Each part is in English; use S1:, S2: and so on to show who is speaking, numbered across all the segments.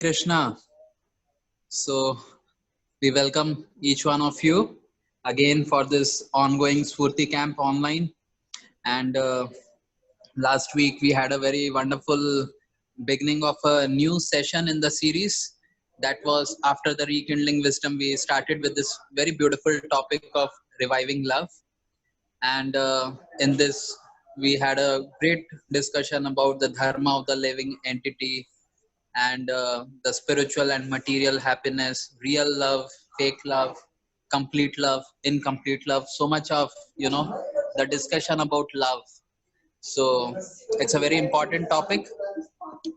S1: Krishna. So, we welcome each one of you again for this ongoing Spurti camp online. And last week we had a very wonderful beginning of a new session in the series. That was after the rekindling wisdom. We started with this very beautiful topic of reviving love. And in this, we had a great discussion about the dharma of the living entity and the spiritual and material happiness, real love, fake love, complete love, incomplete love. So much of the discussion about love. So it's a very important topic,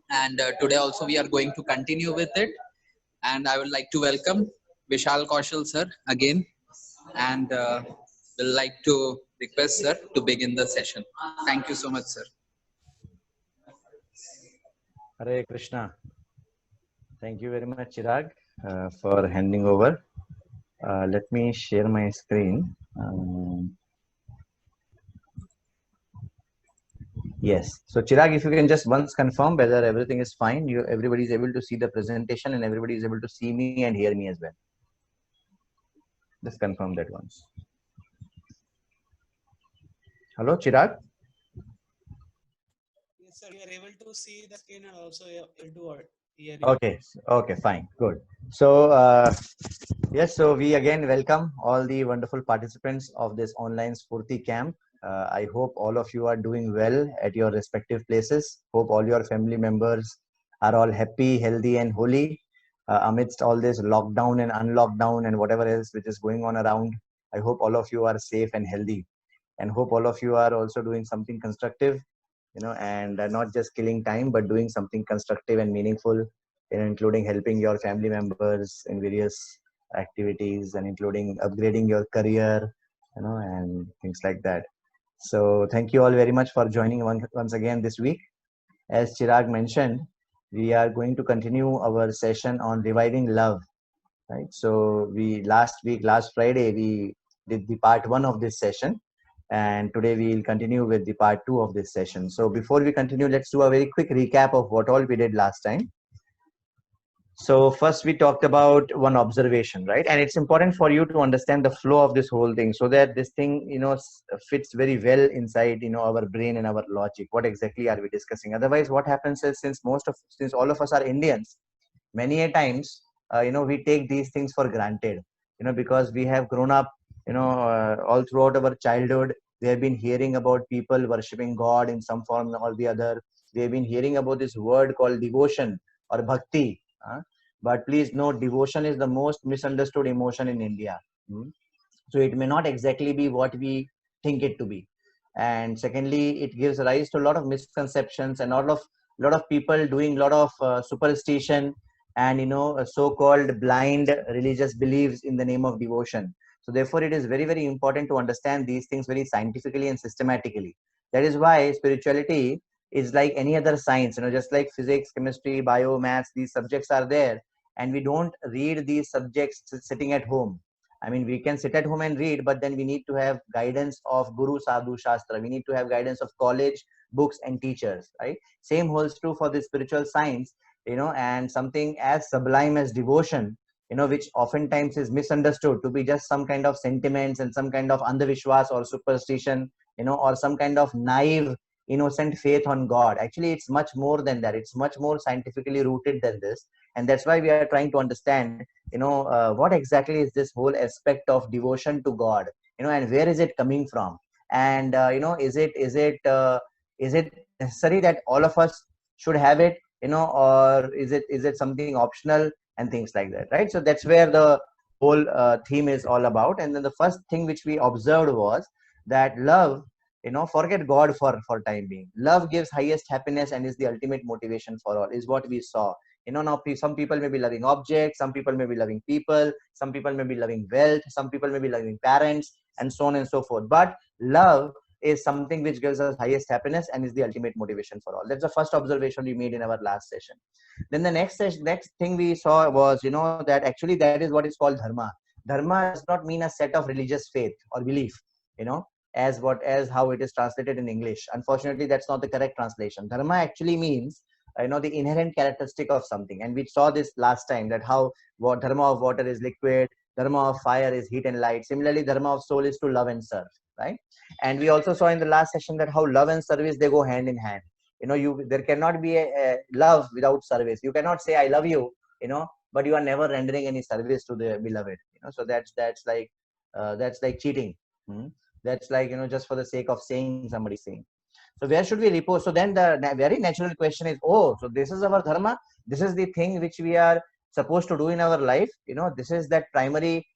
S1: and today also we are going to continue with it. And I would like to welcome Vishal Kaushal sir again, and will like to request sir to begin the session. Thank you so much, sir.
S2: Hare Krishna. Thank you very much, Chirag, for handing over. Let me share my screen. Yes. So, Chirag, if you can just once confirm whether everything is fine, everybody is able to see the presentation and everybody is able to see me and hear me as well. Just confirm that once. Hello, Chirag?
S3: Yes, sir. We are able to see the screen and also able to hear you.
S2: Okay. Okay, fine. Good. So, yes, so we again welcome all the wonderful participants of this online Spurti camp. I hope all of you are doing well at your respective places. Hope all your family members are all happy, healthy, and holy amidst all this lockdown and unlockdown and whatever else which is going on around. I hope all of you are safe and healthy, and hope all of you are also doing something constructive, and not just killing time, but doing something constructive and meaningful, including helping your family members in various activities and including upgrading your career, and things like that. So thank you all very much for joining once again this week. As Chirag mentioned, we are going to continue our session on reviving love, right? So last Friday, we did the part 1 of this session, and today we will continue with the part 2 of this session. So before we continue, let's do a very quick recap of what all we did last time. So first we talked about one observation, right? And it's important for you to understand the flow of this whole thing so that this thing, fits very well inside, our brain and our logic. What exactly are we discussing? Otherwise, what happens is since all of us are Indians, many a times, we take these things for granted, because we have grown up, all throughout our childhood, we have been hearing about people worshipping God in some form or the other. We have been hearing about this word called devotion or bhakti. But please note, devotion is the most misunderstood emotion in India. So it may not exactly be what we think it to be. And secondly, it gives rise to a lot of misconceptions and a lot of people doing a lot of superstition and so-called blind religious beliefs in the name of devotion. So therefore, it is very, very important to understand these things very scientifically and systematically. That is why spirituality is like any other science, just like physics, chemistry, bio, maths, these subjects are there, and we don't read these subjects sitting at home. I mean, we can sit at home and read, but then we need to have guidance of Guru, Sadhu, Shastra. We need to have guidance of college, books, and teachers, right? Same holds true for the spiritual science, and something as sublime as devotion, which oftentimes is misunderstood to be just some kind of sentiments and some kind of andhavishwas or superstition, or some kind of naive, innocent faith on God. Actually, it's much more than that. It's much more scientifically rooted than this. And that's why we are trying to understand, what exactly is this whole aspect of devotion to God, and where is it coming from? And, is it necessary that all of us should have it, or is it something optional and things like that, right? So that's where the whole theme is all about. And then the first thing which we observed was that love, forget God for time being. Love gives highest happiness and is the ultimate motivation for all, is what we saw. Now some people may be loving objects, some people may be loving people, some people may be loving wealth, some people may be loving parents, and so on and so forth. But love is something which gives us highest happiness and is the ultimate motivation for all. That's the first observation we made in our last session. Then the next thing we saw was, that actually that is what is called dharma. Dharma does not mean a set of religious faith or belief, as how it is translated in English. Unfortunately, that's not the correct translation. Dharma actually means the inherent characteristic of something. And we saw this last time, that how what dharma of water is liquid, dharma of fire is heat and light. Similarly, dharma of soul is to love and serve, right? And we also saw in the last session that how love and service, they go hand in hand. There cannot be a love without service. You cannot say I love you, but you are never rendering any service to the beloved. So that's like cheating. Hmm? That's like, just for the sake of saying somebody's saying. So where should we repose? So then the very natural question is, oh, so this is our dharma. This is the thing which we are supposed to do in our life. This is that primary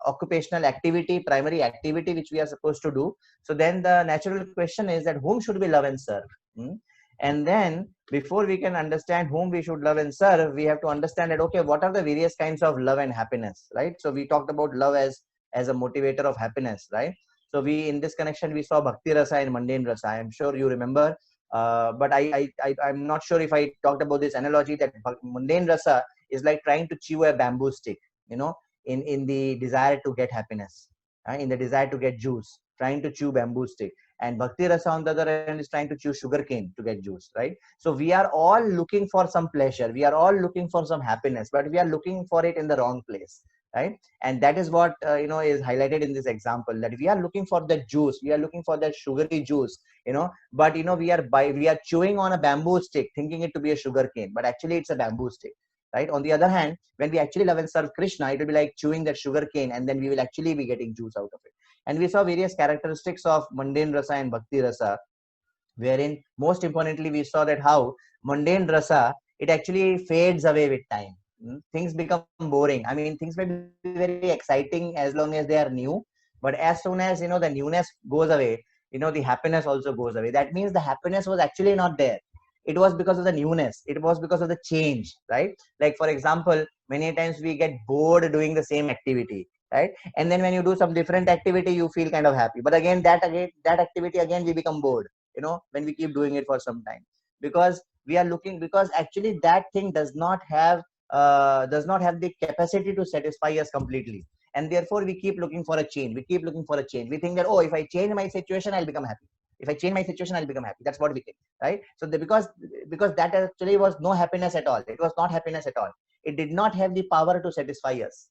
S2: occupational activity, primary activity which we are supposed to do. So then the natural question is that whom should we love and serve? Hmm? And then before we can understand whom we should love and serve, we have to understand that, okay, what are the various kinds of love and happiness, right? So we talked about love as a motivator of happiness, right? So in this connection, we saw Bhakti Rasa and Mundane Rasa. I'm sure you remember, but I'm not sure if I talked about this analogy, that Mundane Rasa is like trying to chew a bamboo stick, in the desire to get happiness, in the desire to get juice, trying to chew bamboo stick. And Bhakti Rasa, on the other hand, is trying to chew sugar cane to get juice, right? So we are all looking for some pleasure. We are all looking for some happiness, but we are looking for it in the wrong place, right? And that is what is highlighted in this example, that we are looking for the juice, we are looking for that sugary juice, but we are chewing on a bamboo stick thinking it to be a sugar cane, but actually it's a bamboo stick, right? On the other hand, when we actually love and serve Krishna, it will be like chewing that sugar cane, and then we will actually be getting juice out of it. And we saw various characteristics of Mundane Rasa and Bhakti Rasa, wherein most importantly we saw that how Mundane Rasa, it actually fades away with time. Things become boring. I mean, things may be very exciting as long as they are new, but as soon as the newness goes away, the happiness also goes away. That means the happiness was actually not there. It was because of the newness, it was because of the change, right? Like, for example, many times we get bored doing the same activity, right? And then when you do some different activity, you feel kind of happy, but again that activity again we become bored, when we keep doing it for some time, because because actually that thing does not have the capacity to satisfy us completely. And therefore we keep looking for a change, we think that, oh, if I change my situation, I'll become happy. That's what we think, right? So because that actually was no happiness at all. It was not happiness at all. It did not have the power to satisfy us.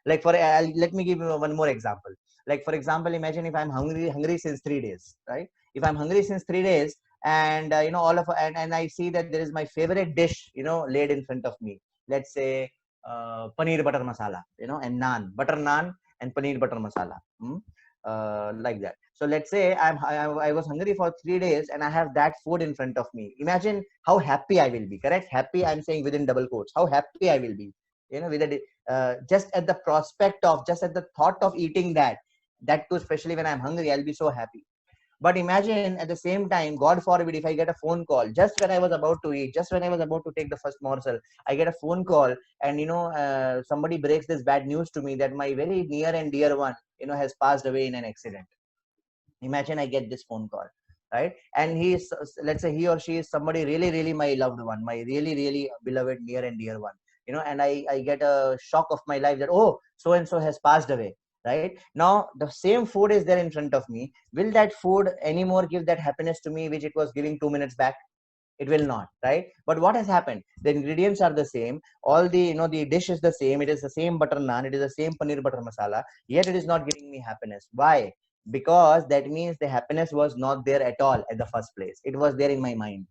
S2: Like, let me give you one more example. Like, for example, imagine if I'm hungry since 3 days, right? If I'm hungry since 3 days, and and I see that there is my favorite dish, laid in front of me. Let's say paneer butter masala, and naan, butter naan and paneer butter masala, like that. So let's say I was hungry for 3 days and I have that food in front of me. Imagine how happy I will be. Correct? Happy, I'm saying within double quotes. How happy I will be, just at the just at the thought of eating that too, especially when I'm hungry, I'll be so happy. But imagine at the same time, God forbid, if I get a phone call just when I was about to eat, just when I was about to take the first morsel, I get a phone call, and somebody breaks this bad news to me that my very near and dear one, has passed away in an accident. Imagine I get this phone call, right? And let's say he or she is somebody really, really my loved one, my really, really beloved near and dear one, and I get a shock of my life that, oh, so and so has passed away. Right now, the same food is there in front of me. Will that food anymore give that happiness to me which it was giving 2 minutes back? It will not, right? But what has happened? The ingredients are the same. All the the dish is the same. It is the same butter naan. It is the same paneer butter masala. Yet it is not giving me happiness. Why? Because that means the happiness was not there at all at the first place. It was there in my mind,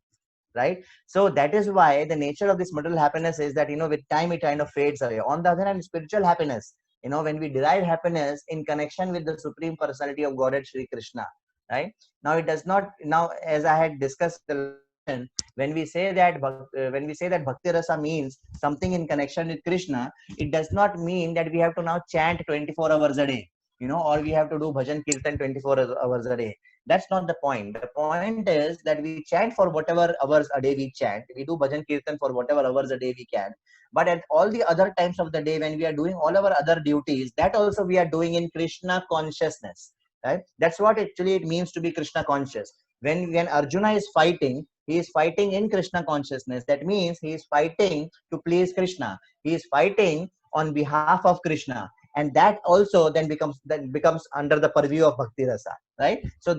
S2: right? So that is why the nature of this material happiness is that with time it kind of fades away. On the other hand, spiritual happiness, when we derive happiness in connection with the supreme personality of Godhead Sri Krishna, right? Now it does not, now as I had discussed in the last session, when we say that bhakti rasa means something in connection with Krishna, it does not mean that we have to now chant 24 hours a day, or we have to do bhajan kirtan 24 hours a day. That's not the point. The point is that we chant for whatever hours a day we chant. We do bhajan kirtan for whatever hours a day we can. But at all the other times of the day, when we are doing all our other duties, that also we are doing in Krishna consciousness. Right? That's what actually it means to be Krishna conscious. When Arjuna is fighting, he is fighting in Krishna consciousness. That means he is fighting to please Krishna. He is fighting on behalf of Krishna. and that also then becomes under the purview of bhakti rasa, right? So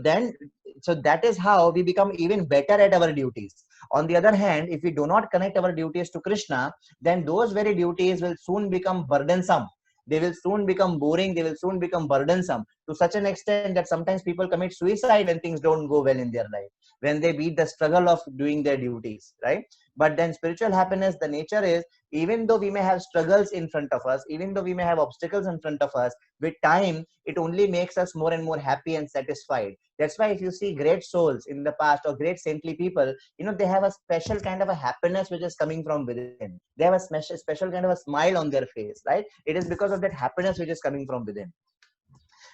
S2: that is how we become even better at our duties. On the other hand, if we do not connect our duties to Krishna, then those very duties will soon become burdensome. They will soon become boring. They will soon become burdensome to such an extent that sometimes people commit suicide when things don't go well in their life, when they beat the struggle of doing their duties, right? But then spiritual happiness, the nature is, even though we may have struggles in front of us, even though we may have obstacles in front of us, with time, it only makes us more and more happy and satisfied. That's why if you see great souls in the past or great saintly people, they have a special kind of a happiness which is coming from within. They have a special kind of a smile on their face, right? It is because of that happiness which is coming from within.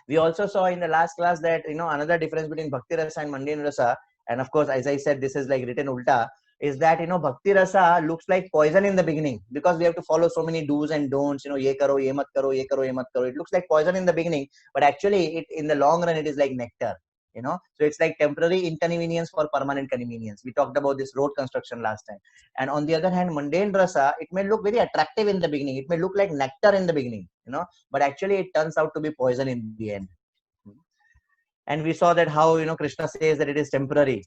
S2: We also saw in the last class that another difference between bhakti rasa and mundane rasa, and of course, as I said, this is like written ulta, is that bhakti rasa looks like poison in the beginning, because we have to follow so many do's and don'ts. Ye karo, ye mat karo, ye karo, ye mat karo. It looks like poison in the beginning, but actually, in the long run, it is like nectar. So it's like temporary inconvenience for permanent convenience. We talked about this road construction last time. And on the other hand, mundane rasa, it may look very attractive in the beginning. It may look like nectar in the beginning, but actually it turns out to be poison in the end. And we saw that how Krishna says that it is temporary.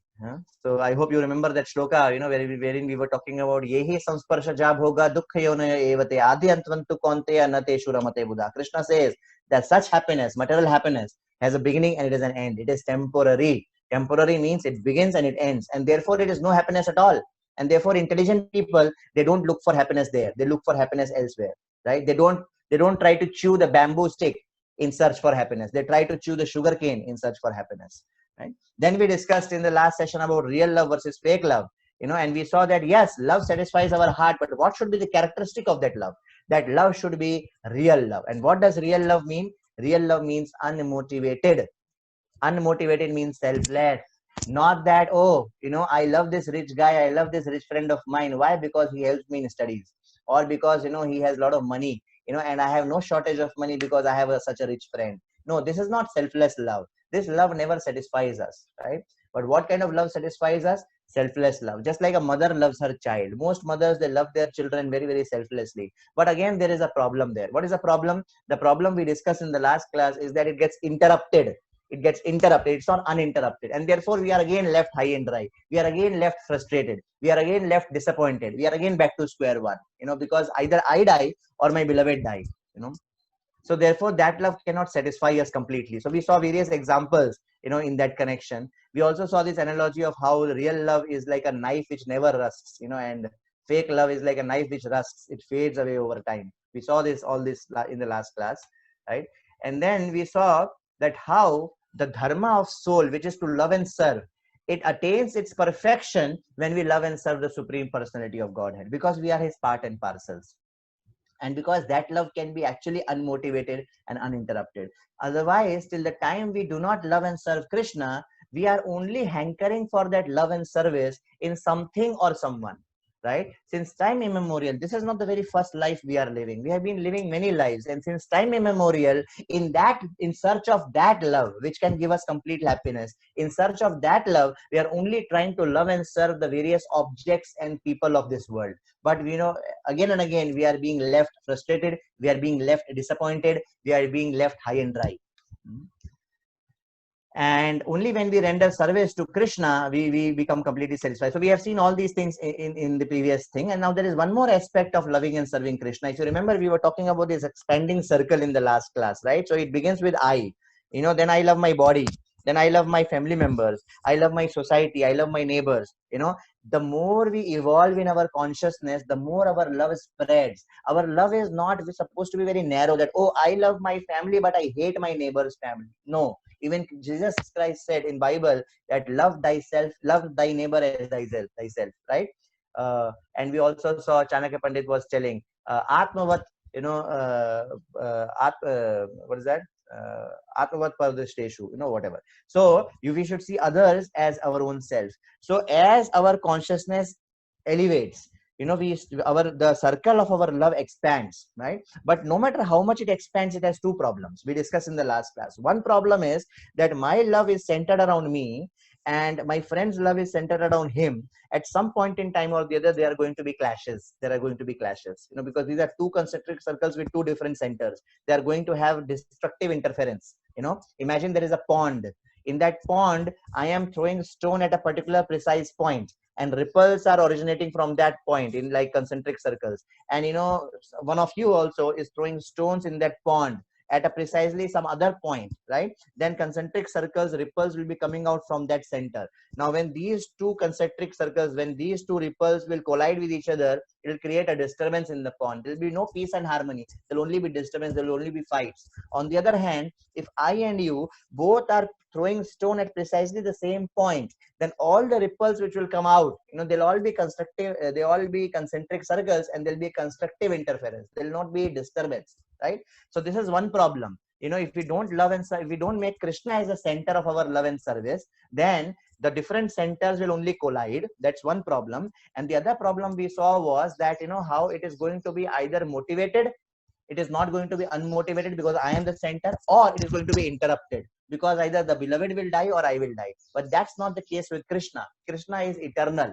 S2: So I hope you remember that shloka, wherein we were talking about yehi samsparsha ja bhoga dukkha yonaya evate adi antvantu konteya nate shuramate buddha. Krishna says that such happiness, material happiness, has a beginning and it is an end. It is temporary. Temporary means it begins and it ends, and therefore it is no happiness at all. And therefore intelligent people, they don't look for happiness there. They look for happiness elsewhere, right? They don't try to chew the bamboo stick in search for happiness. They try to chew the sugar cane in search for happiness, right? Then we discussed in the last session about real love versus fake love, and we saw that yes, love satisfies our heart, but what should be the characteristic of that love? That love should be real love. And what does real love mean? Real love means unmotivated. Unmotivated means selfless. Not that, I love this rich guy, I love this rich friend of mine. Why? Because he helps me in studies, or because he has a lot of money, and I have no shortage of money because I have such a rich friend. No, this is not selfless love. This love never satisfies us, right? But what kind of love satisfies us? Selfless love. Just like a mother loves her child. Most mothers, they love their children very, very selflessly. But again, there is a problem there. What is the problem? The problem we discussed in the last class is that it gets interrupted. It gets interrupted. It's not uninterrupted. And therefore, we are again left high and dry. We are again left frustrated. We are again left disappointed. We are again back to square one, because either I die or my beloved die, So therefore, that love cannot satisfy us completely. So we saw various examples, in that connection. We also saw this analogy of how real love is like a knife which never rusts, and fake love is like a knife which rusts. It fades away over time. We saw all this in the last class, right? And then we saw that how the dharma of soul, which is to love and serve, it attains its perfection when we love and serve the Supreme Personality of Godhead, because we are his part and parcels. And because that love can be actually unmotivated and uninterrupted. Otherwise, till the time we do not love and serve Krishna, we are only hankering for that love and service in something or someone, right? Since time immemorial, this is not the very first life we are living. We have been living many lives, and since time immemorial, in search of that love which can give us complete happiness, in search of that love, we are only trying to love and serve the various objects and people of this world. But again and again, we are being left frustrated, we are being left disappointed, we are being left high and dry. And only when we render service to Krishna, we become completely satisfied. So we have seen all these things in the previous thing. And now there is one more aspect of loving and serving Krishna. If you remember, we were talking about this expanding circle in the last class, right? So it begins with I, then I love my body. Then I love my family members. I love my society. I love my neighbors. The more we evolve in our consciousness, the more our love spreads. Our love is not supposed to be very narrow, that, I love my family, but I hate my neighbor's family. No. Even Jesus Christ said in Bible that love thyself, love thy neighbor as thyself, right? And we also saw Chanakya Pandit was telling, Atmavat, what is that? Atmavat Pardashteshu, whatever. So we should see others as our own self. So as our consciousness elevates, the circle of our love expands, right? But no matter how much it expands, it has two problems we discussed in the last class. One problem is that my love is centered around me, and my friend's love is centered around him, at some point in time or the other, there are going to be clashes. There are going to be clashes, because these are two concentric circles with two different centers. They are going to have destructive interference. Imagine there is a pond. In that pond, I am throwing stone at a particular precise point, and ripples are originating from that point in like concentric circles. And one of you also is throwing stones in that pond at a precisely some other point, right? Then concentric circles, ripples will be coming out from that center. Now, when these two concentric circles, when these two ripples will collide with each other, it will create a disturbance in the pond. There will be no peace and harmony. There will only be disturbance. There will only be fights. On the other hand, if I and you both are throwing stone at precisely the same point, then all the ripples which will come out, they'll all be constructive. They all be concentric circles, and there'll be constructive interference. There'll not be disturbance, right? So this is one problem. If we don't love and if we don't make Krishna as the center of our love and service, then the different centers will only collide. That's one problem. And the other problem we saw was that how it is going to be either motivated, it is not going to be unmotivated because I am the center, or it is going to be interrupted because either the beloved will die or I will die. But that's not the case with Krishna. Krishna is eternal,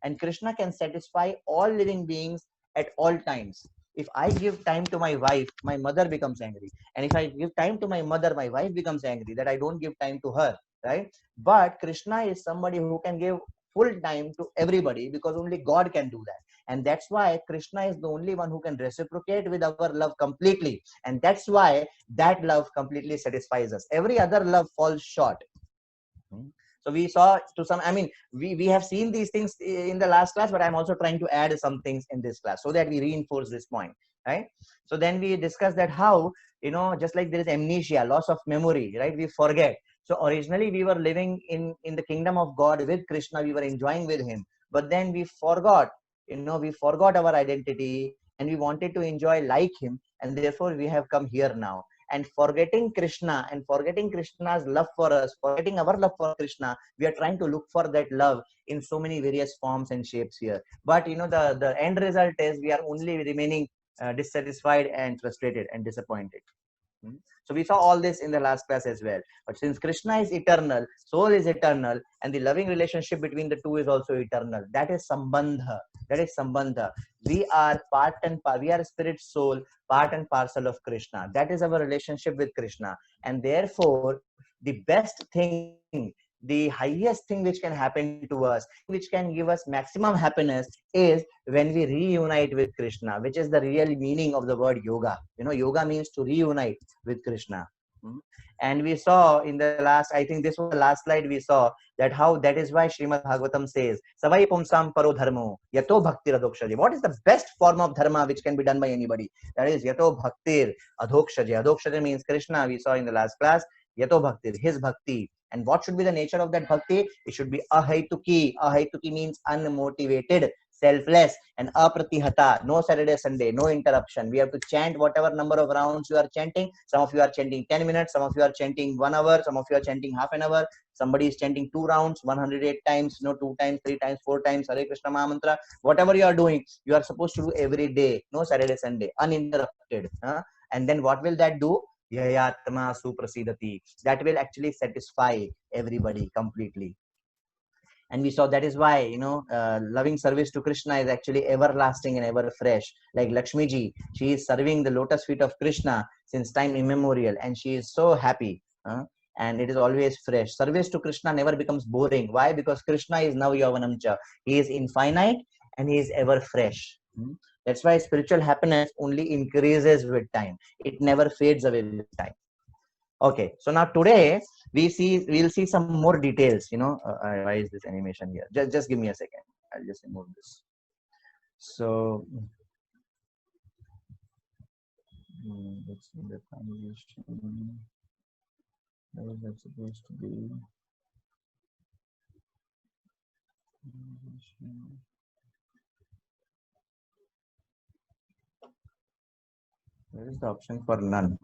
S2: and Krishna can satisfy all living beings at all times. If I give time to my wife, my mother becomes angry. And if I give time to my mother, my wife becomes angry that I don't give time to her, right? But Krishna is somebody who can give full time to everybody because only God can do that. And that's why Krishna is the only one who can reciprocate with our love completely. And that's why that love completely satisfies us. Every other love falls short. So we saw to some, we have seen these things in the last class, but I'm also trying to add some things in this class so that we reinforce this point, right? So then we discussed that how, just like there is amnesia, loss of memory, right? We forget. So originally we were living in the kingdom of God with Krishna. We were enjoying with him, but then we forgot, we forgot our identity and we wanted to enjoy like him. And therefore we have come here now. And forgetting Krishna and forgetting Krishna's love for us, forgetting our love for Krishna, we are trying to look for that love in so many various forms and shapes here. But the end result is we are only remaining dissatisfied and frustrated and disappointed. So we saw all this in the last class as well. But since Krishna is eternal, soul is eternal, and the loving relationship between the two is also eternal. That is sambandha. That is sambandha. We are part and we are spirit soul, part and parcel of Krishna. That is our relationship with Krishna. And therefore, the best thing, the highest thing which can happen to us, which can give us maximum happiness, is when we reunite with Krishna, which is the real meaning of the word yoga. Yoga means to reunite with Krishna. And we saw in the last, I think this was the last slide, we saw that how that is why Srimad Bhagavatam says, Savai Pumsam Paro Dharmo, Yato Bhaktir Adhokshaja. What is the best form of dharma which can be done by anybody? That is Yato Bhaktir Adhokshaja. Adhokshaja means Krishna, we saw in the last class. Yato Bhaktir, his bhakti. And what should be the nature of that bhakti? It should be ahaituki. Ahaituki means unmotivated, selfless, and apratihata. No Saturday, Sunday, no interruption. We have to chant whatever number of rounds you are chanting. Some of you are chanting 10 minutes, some of you are chanting 1 hour, some of you are chanting half an hour. Somebody is chanting 2 rounds, 108 times, 2 times, 3 times, 4 times, Hare Krishna Maha Mantra. Whatever you are doing, you are supposed to do every day. No Saturday, Sunday, uninterrupted. And then what will that do? Yayatma suprasidati. That will actually satisfy everybody completely. And we saw that is why loving service to Krishna is actually everlasting and ever fresh. Like Lakshmi ji, she is serving the lotus feet of Krishna since time immemorial, and she is so happy, and it is always fresh. Service to Krishna never becomes boring. Why? Because Krishna is now Yavanamcha. He is infinite and he is ever fresh. That's why spiritual happiness only increases with time. It never fades away with time. Okay, so now today we'll see some more details. Why is this animation here? Just give me a second. I'll just remove this. So let's see the transition. Where is that supposed to be? Where is the option for none?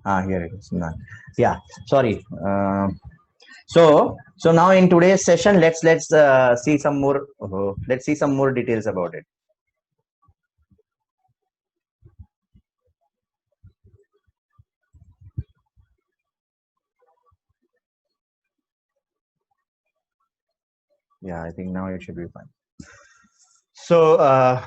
S2: Here it is, none. Yeah, sorry. So now in today's session, let's see some more. Let's see some more details about it. Yeah, I think now it should be fine. So, uh,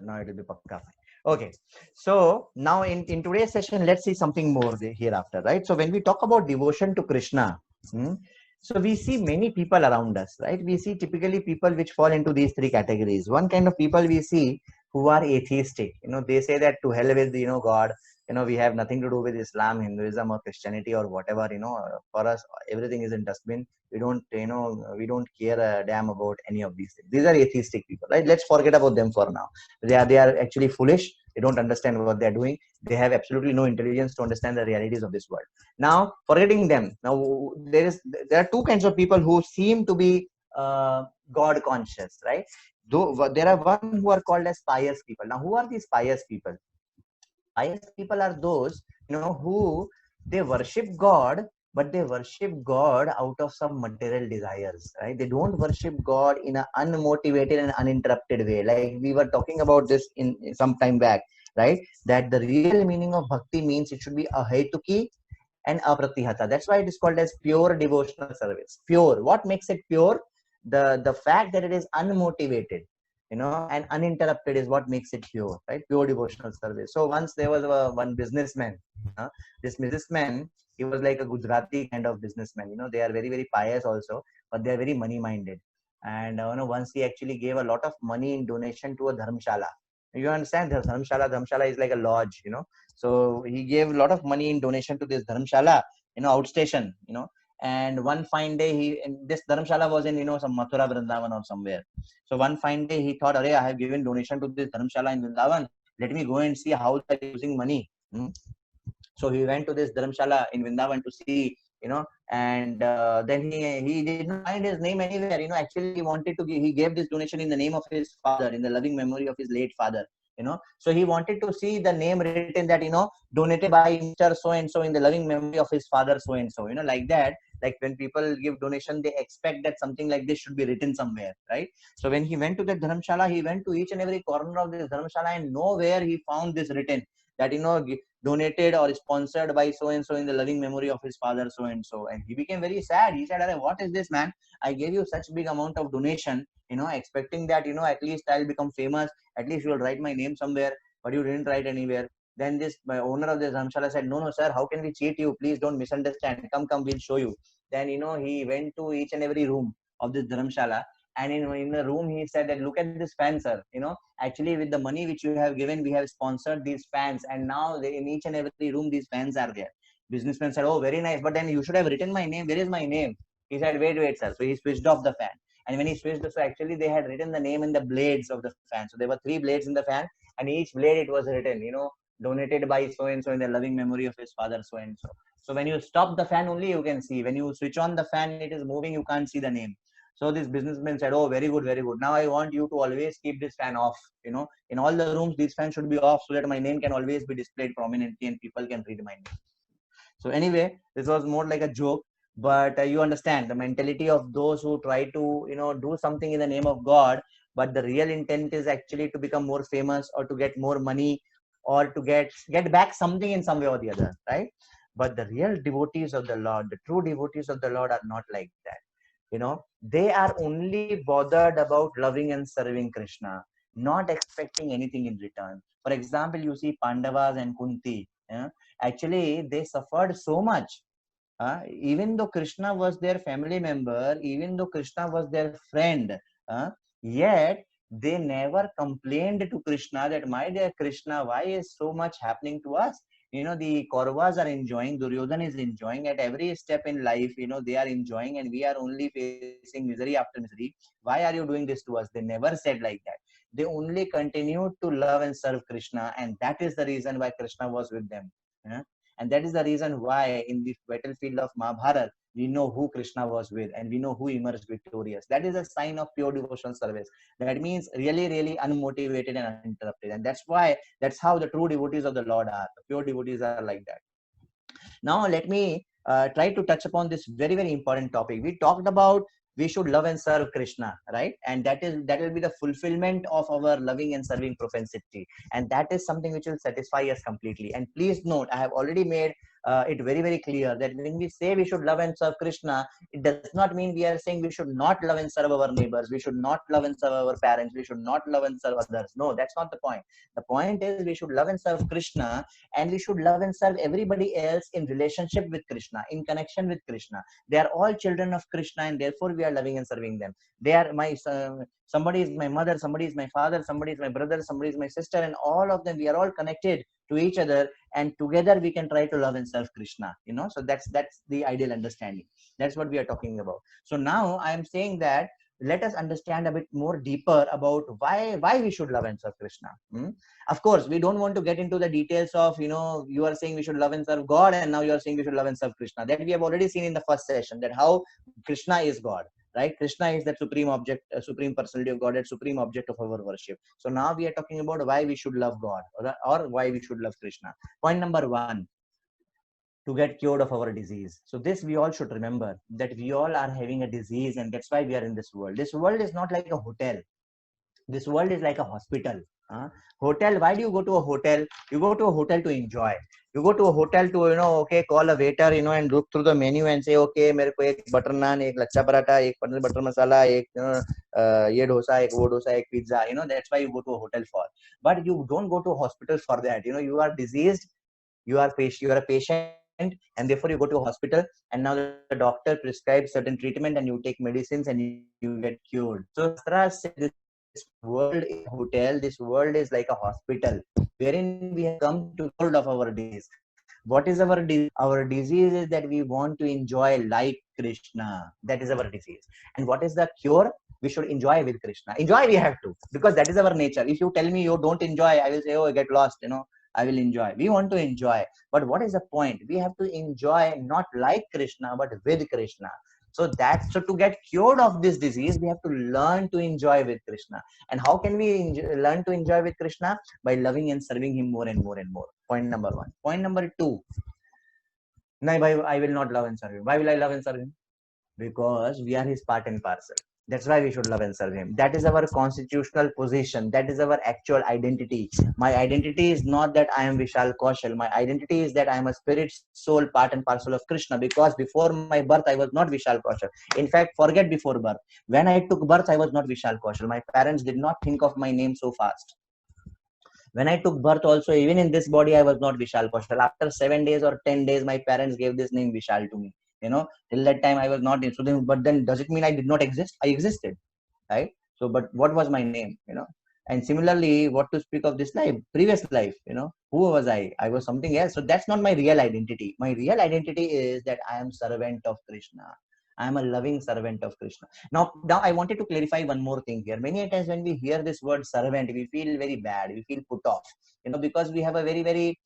S2: now it will be pakka fine. Okay. So now in today's session, let's see something more hereafter, right? So when we talk about devotion to Krishna, hmm, so we see many people around us, right? We see typically people which fall into these three categories. One kind of people we see who are atheistic. They say that to hell with, God, we have nothing to do with Islam, Hinduism, or Christianity, or whatever. For us, everything is in dustbin. We don't care a damn about any of these things. These are atheistic people, right? Let's forget about them for now. They are actually foolish. They don't understand what they're doing. They have absolutely no intelligence to understand the realities of this world. Now, forgetting them, now there are two kinds of people who seem to be God conscious, right? Though there are one who are called as pious people. Now, who are these pious people? Pious people are those who they worship God, but they worship God out of some material desires, right? They don't worship God in an unmotivated and uninterrupted way. Like we were talking about this in some time back, right? That the real meaning of bhakti means it should be ahetuki and apratihata. That's why it is called as pure devotional service. Pure. What makes it pure? The fact that it is unmotivated, and uninterrupted is what makes it pure, right? Pure devotional service. So once there was one businessman. This businessman, he was like a Gujarati kind of businessman. They are very very pious also, but they are very money minded. And once he actually gave a lot of money in donation to a dharmshala. You understand? The dharmshala is like a lodge. So he gave a lot of money in donation to this dharmshala, outstation. And one fine day, this dharmshala was in some Mathura, Vrindavan, or somewhere. So one fine day he thought, "Arey, I have given donation to this dharmshala in Vrindavan. Let me go and see how they are using money." So he went to this dharmshala in Vrindavan to see, and then he did not find his name anywhere. Actually he wanted to he gave this donation in the name of his father, in the loving memory of his late father. So he wanted to see the name written that donated by Mr. So and so in the loving memory of his father so and so. Like that. Like when people give donation, they expect that something like this should be written somewhere, right? So when he went to the dharmshala, he went to each and every corner of this dharmshala, and nowhere he found this written that donated or sponsored by so and so in the loving memory of his father so and so. And he became very sad. He said, "What is this, man? I gave you such big amount of donation, expecting that at least I'll become famous, at least you'll write my name somewhere, but you didn't write anywhere." Then this owner of this dharmshala said, "No, sir, how can we cheat you? Please don't misunderstand. Come, we'll show you." Then he went to each and every room of this dharmshala, and in the room he said that, "Look at this fan, sir. Actually, with the money which you have given, we have sponsored these fans, and now in each and every room these fans are there." Businessman said, "Oh, very nice, but then you should have written my name. Where is my name?" He said, "Wait, sir." So he switched off the fan, and when he switched, so actually they had written the name in the blades of the fan. So there were 3 blades in the fan, and each blade it was written, donated by so and so in the loving memory of his father so and so. So when you stop the fan, only you can see. When you switch on the fan, it is moving. You can't see the name. So this businessman said, "Oh, very good, very good. Now I want you to always keep this fan off. In all the rooms, these fans should be off so that my name can always be displayed prominently and people can read my name." So anyway, this was more like a joke, but you understand the mentality of those who try to, do something in the name of God, but the real intent is actually to become more famous or to get more money or to get back something in some way or the other, right? But the real devotees of the Lord, the true devotees of the Lord are not like that. They are only bothered about loving and serving Krishna, not expecting anything in return. For example, you see Pandavas and Kunti. Actually, they suffered so much. Even though Krishna was their family member, even though Krishna was their friend, yet they never complained to Krishna that, "My dear Krishna, why is so much happening to us? The Kauravas are enjoying, Duryodhana is enjoying at every step in life, they are enjoying, and we are only facing misery after misery. Why are you doing this to us?" They never said like that. They only continued to love and serve Krishna, and that is the reason why Krishna was with them. And that is the reason why in the battlefield of Mahabharata, we know who Krishna was with and we know who emerged victorious. That is a sign of pure devotional service. That means really, really unmotivated and uninterrupted. And that's how the true devotees of the Lord are. The pure devotees are like that. Now, let me try to touch upon this very, very important topic. We talked about we should love and serve Krishna, right? And that will be the fulfillment of our loving and serving propensity, and that is something which will satisfy us completely. And please note, I have already made it very, very clear that when we say we should love and serve Krishna, it does not mean we are saying we should not love and serve our neighbors, we should not love and serve our parents, we should not love and serve others. No, that's not the point. The point is we should love and serve Krishna, and we should love and serve everybody else in relationship with Krishna, in connection with Krishna. They are all children of Krishna, and therefore we are loving and serving them. They are my somebody is my mother, somebody is my father, somebody is my brother, somebody is my sister, and all of them, we are all connected to each other, and together we can try to love and serve Krishna, you know. So that's the ideal understanding. That's what we are talking about. So now I am saying that let us understand a bit more deeper about why we should love and serve Krishna. Of course, we don't want to get into the details of, you know, you are saying we should love and serve God, and now you are saying we should love and serve Krishna. That we have already seen in the first session, that how Krishna is God, right? Krishna is that supreme object, supreme personality of God, that supreme object of our worship. So now we are talking about why we should love God, or why we should love Krishna. Point number one, to get cured of our disease. So this we all should remember, that we all are having a disease, and that's why we are in this world. This world is not like a hotel. This world is like a hospital. Hotel, why do you go to a hotel? You go to a hotel to enjoy. You go to a hotel to, you know, okay, call a waiter, you know, and look through the menu and say, okay, मेरे को एक butter naan, एक लच्छा paratha, एक paneer butter masala, एक ये dosa, एक वो dosa, एक pizza. You know, that's why you go to a hotel for. But you don't go to a hospital for that. You know, you are diseased, you are a patient, and therefore you go to a hospital, and now the doctor prescribes certain treatment, and you take medicines, and you get cured. So Shastra said this world is a hotel, this world is like a hospital, wherein we have come to hold of our disease. What is our disease? Our disease is that we want to enjoy like Krishna. That is our disease. And what is the cure? We should enjoy with Krishna. Enjoy we have to, because that is our nature. If you tell me you don't enjoy, I will say, oh, I get lost, you know. I will enjoy. We want to enjoy. But what is the point? We have to enjoy not like Krishna, but with Krishna. So to get cured of this disease, we have to learn to enjoy with Krishna. And how can we learn to enjoy with Krishna? By loving and serving him more and more and more. Point number one. Point number two. No, I will not love and serve him. Why will I love and serve him? Because we are his part and parcel. That's why we should love and serve him. That is our constitutional position. That is our actual identity. My identity is not that I am Vishal Kaushal. My identity is that I am a spirit, soul, part and parcel of Krishna. Because before my birth, I was not Vishal Kaushal. In fact, forget before birth. When I took birth, I was not Vishal Kaushal. My parents did not think of my name so fast. When I took birth also, even in this body, I was not Vishal Kaushal. After 7 days or 10 days, my parents gave this name Vishal to me. You know, till that time I was not in. So then, but then does it mean I did not exist? I existed, right? So, but what was my name? You know, and similarly, what to speak of this life, previous life? You know, who was I? I was something else. So that's not my real identity. My real identity is that I am servant of Krishna. I am a loving servant of Krishna. Now I wanted to clarify one more thing here. Many times when we hear this word servant, we feel very bad. We feel put off, you know, because we have a very, very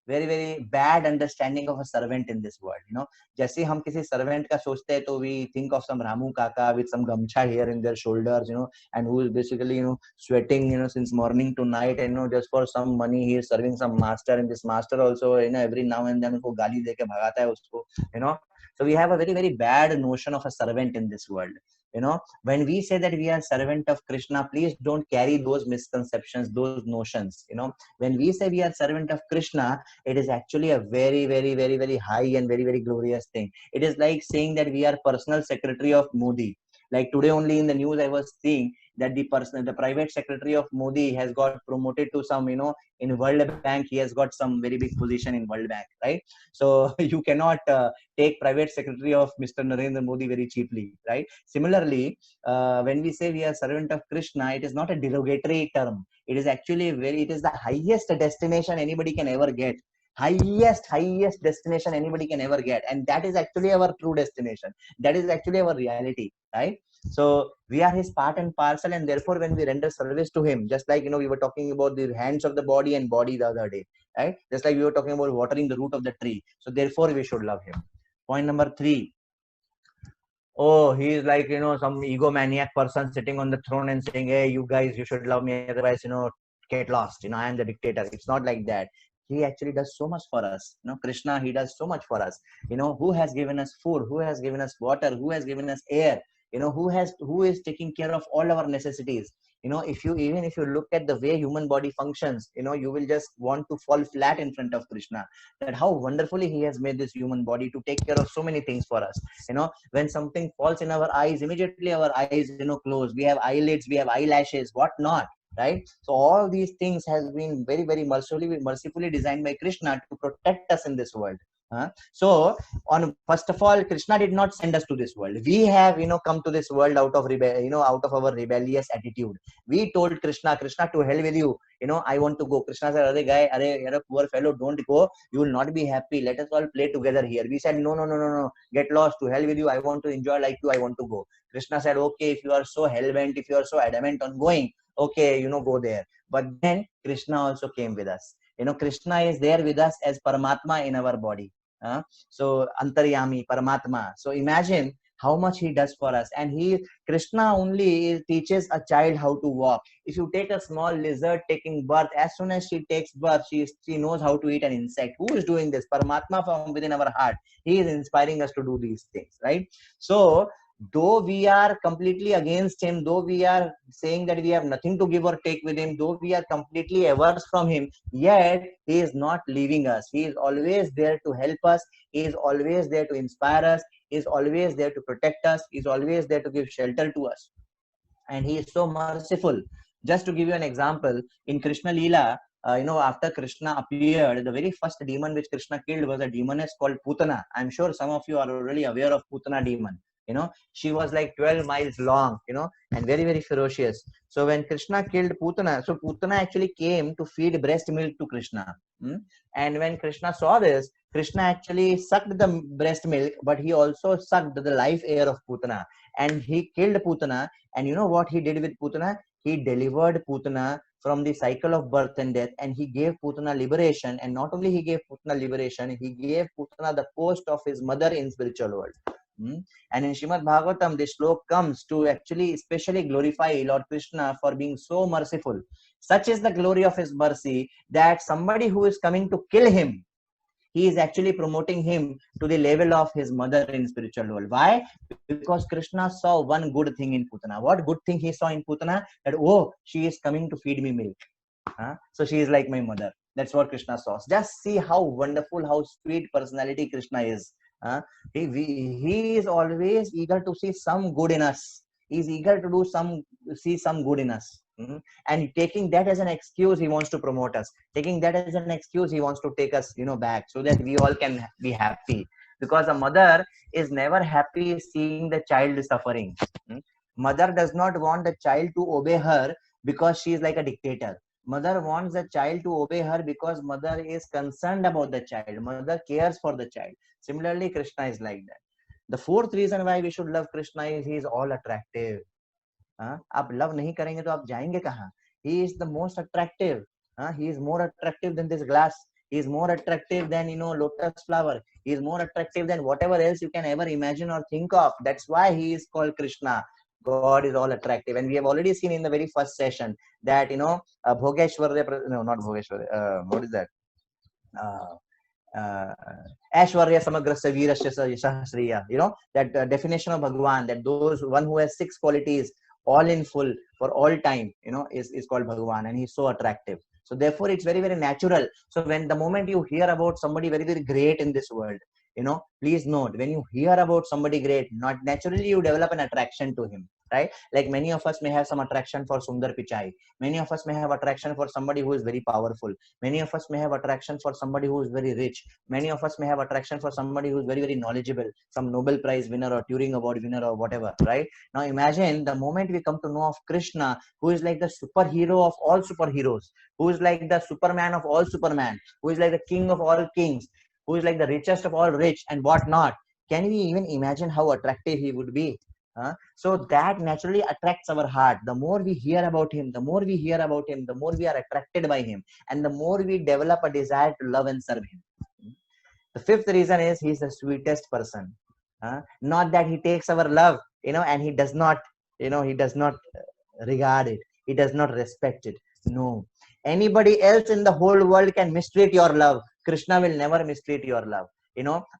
S2: very bad understanding of a servant in this world. You know, जैसे हम किसी servant का सोचते हैं, तो we think of some Ramu Kaka with some gamcha here in their shoulders, you know, and who is basically, you know, sweating, you know, since morning to night, and you know, just for some money he is serving some master, and this master also, you know, every now and then उसको गाली देके भगाता है उसको, you know. So we have a very, very bad notion of a servant in this world. You know, when we say that we are servant of Krishna, please don't carry those misconceptions, those notions. You know, when we say we are servant of Krishna, it is actually a very, very, very, very high and very, very glorious thing. It is like saying that we are personal secretary of Modi. Like today only in the news, I was seeing that the private secretary of Modi has got promoted to some, you know, in World Bank, he has got some very big position in World Bank, right? So you cannot take private secretary of Mr. Narendra Modi very cheaply, right? Similarly, when we say we are servant of Krishna, it is not a derogatory term. It is actually it is the highest destination anybody can ever get. Highest destination anybody can ever get, and that is actually our true destination. That is actually our reality, right? So we are his part and parcel, and therefore when we render service to him, just like, you know, we were talking about the hands of the body and body the other day, right? Just like we were talking about watering the root of the tree. So therefore we should love him. Point number three. Oh, he is like, you know, some egomaniac person sitting on the throne and saying, hey, you guys, you should love me, otherwise, you know, get lost. You know, I am the dictator. It's not like that. he actually does so much for us. Krishna, he does so much for us. Who has given us food, who has given us water, who has given us air, who is taking care of all our necessities. If you look at the way human body functions, you will just want to fall flat in front of Krishna, that how wonderfully he has made this human body to take care of so many things for us. When something falls in our eyes, immediately our eyes close. We have eyelids, we have eyelashes, what not, right? So all these things has been very, very mercifully designed by Krishna to protect us in this world. So on first of all, Krishna did not send us to this world. We have come to this world out of out of our rebellious attitude. We told Krishna, to hell with you, I want to go. Krishna said, "Arey guy, you're a poor fellow, don't go, you will not be happy, let us all play together here." We said, no, get lost, to hell with you, I want to enjoy like you, I want to go. Krishna said, okay, if you are so hell-bent, if you are so adamant on going, okay, go there. But then Krishna also came with us. Krishna is there with us as Paramatma in our body. So Antaryami, Paramatma. So imagine how much he does for us. And Krishna only teaches a child how to walk. If you take a small lizard taking birth, as soon as she takes birth, she knows how to eat an insect. Who is doing this? Paramatma from within our heart. He is inspiring us to do these things, right? So though we are completely against him, though we are saying that we have nothing to give or take with him, though we are completely averse from him, yet he is not leaving us. He is always there to help us. He is always there to inspire us. He is always there to protect us. He is always there to give shelter to us. And he is so merciful. Just to give you an example, in Krishna Leela, after Krishna appeared, the very first demon which Krishna killed was a demoness called Putana. I'm sure some of you are already aware of Putana demon. She was like 12 miles long, and very, very ferocious. So when Krishna killed Putana, so Putana actually came to feed breast milk to Krishna. And when Krishna saw this, Krishna actually sucked the breast milk, but he also sucked the life air of Putana. And he killed Putana. And you know what he did with Putana? He delivered Putana from the cycle of birth and death, and he gave Putana liberation. And not only he gave Putana liberation, he gave Putana the post of his mother in spiritual world. And in Srimad Bhagavatam, this slok comes to actually especially glorify Lord Krishna for being so merciful. Such is the glory of his mercy that somebody who is coming to kill him, he is actually promoting him to the level of his mother in spiritual world. Why? Because Krishna saw one good thing in Putana. What good thing he saw in Putana? That, oh, she is coming to feed me milk. So she is like my mother. That's what Krishna saw. Just see how wonderful, how sweet personality Krishna is. He is always eager to see some good in us. He is eager to see some good in us. And taking that as an excuse, he wants to promote us. Taking that as an excuse, he wants to take us, back, so that we all can be happy. Because a mother is never happy seeing the child suffering. Mother does not want the child to obey her because she is like a dictator. Mother wants the child to obey her because mother is concerned about the child. Mother cares for the child. Similarly, Krishna is like that. The fourth reason why we should love Krishna is he is all attractive. आप love नहीं करेंगे तो आप जाएंगे कहाँ? He is the most attractive. He is more attractive than this glass. He is more attractive than lotus flower. He is more attractive than whatever else you can ever imagine or think of. That's why he is called Krishna. God is all attractive, and we have already seen in the very first session that Bhogeshwarya, no, not Bhogeshwarya. What is that? Aishwarya Samagrasya Virasya Sahasriya. That definition of Bhagwan, that those one who has 6 qualities all in full for all time, is called Bhagwan, and he's so attractive. So therefore, it's very, very natural. So when the moment you hear about somebody very, very great in this world, please note, when you hear about somebody great, not naturally you develop an attraction to him, right? Like many of us may have some attraction for Sundar Pichai. Many of us may have attraction for somebody who is very powerful. Many of us may have attraction for somebody who is very rich. Many of us may have attraction for somebody who is very, very knowledgeable, some Nobel Prize winner or Turing Award winner or whatever, right? Now imagine the moment we come to know of Krishna, who is like the superhero of all superheroes, who is like the Superman of all Superman, who is like the king of all kings, who is like the richest of all rich and whatnot. Can we even imagine how attractive he would be? So that naturally attracts our heart. The more we hear about him, the more we are attracted by him, and the more we develop a desire to love and serve him. The fifth reason is he's the sweetest person. Not that he takes our love, and he does not regard it. He does not respect it. No. Anybody else in the whole world can mistreat your love. Krishna will never mistreat your love.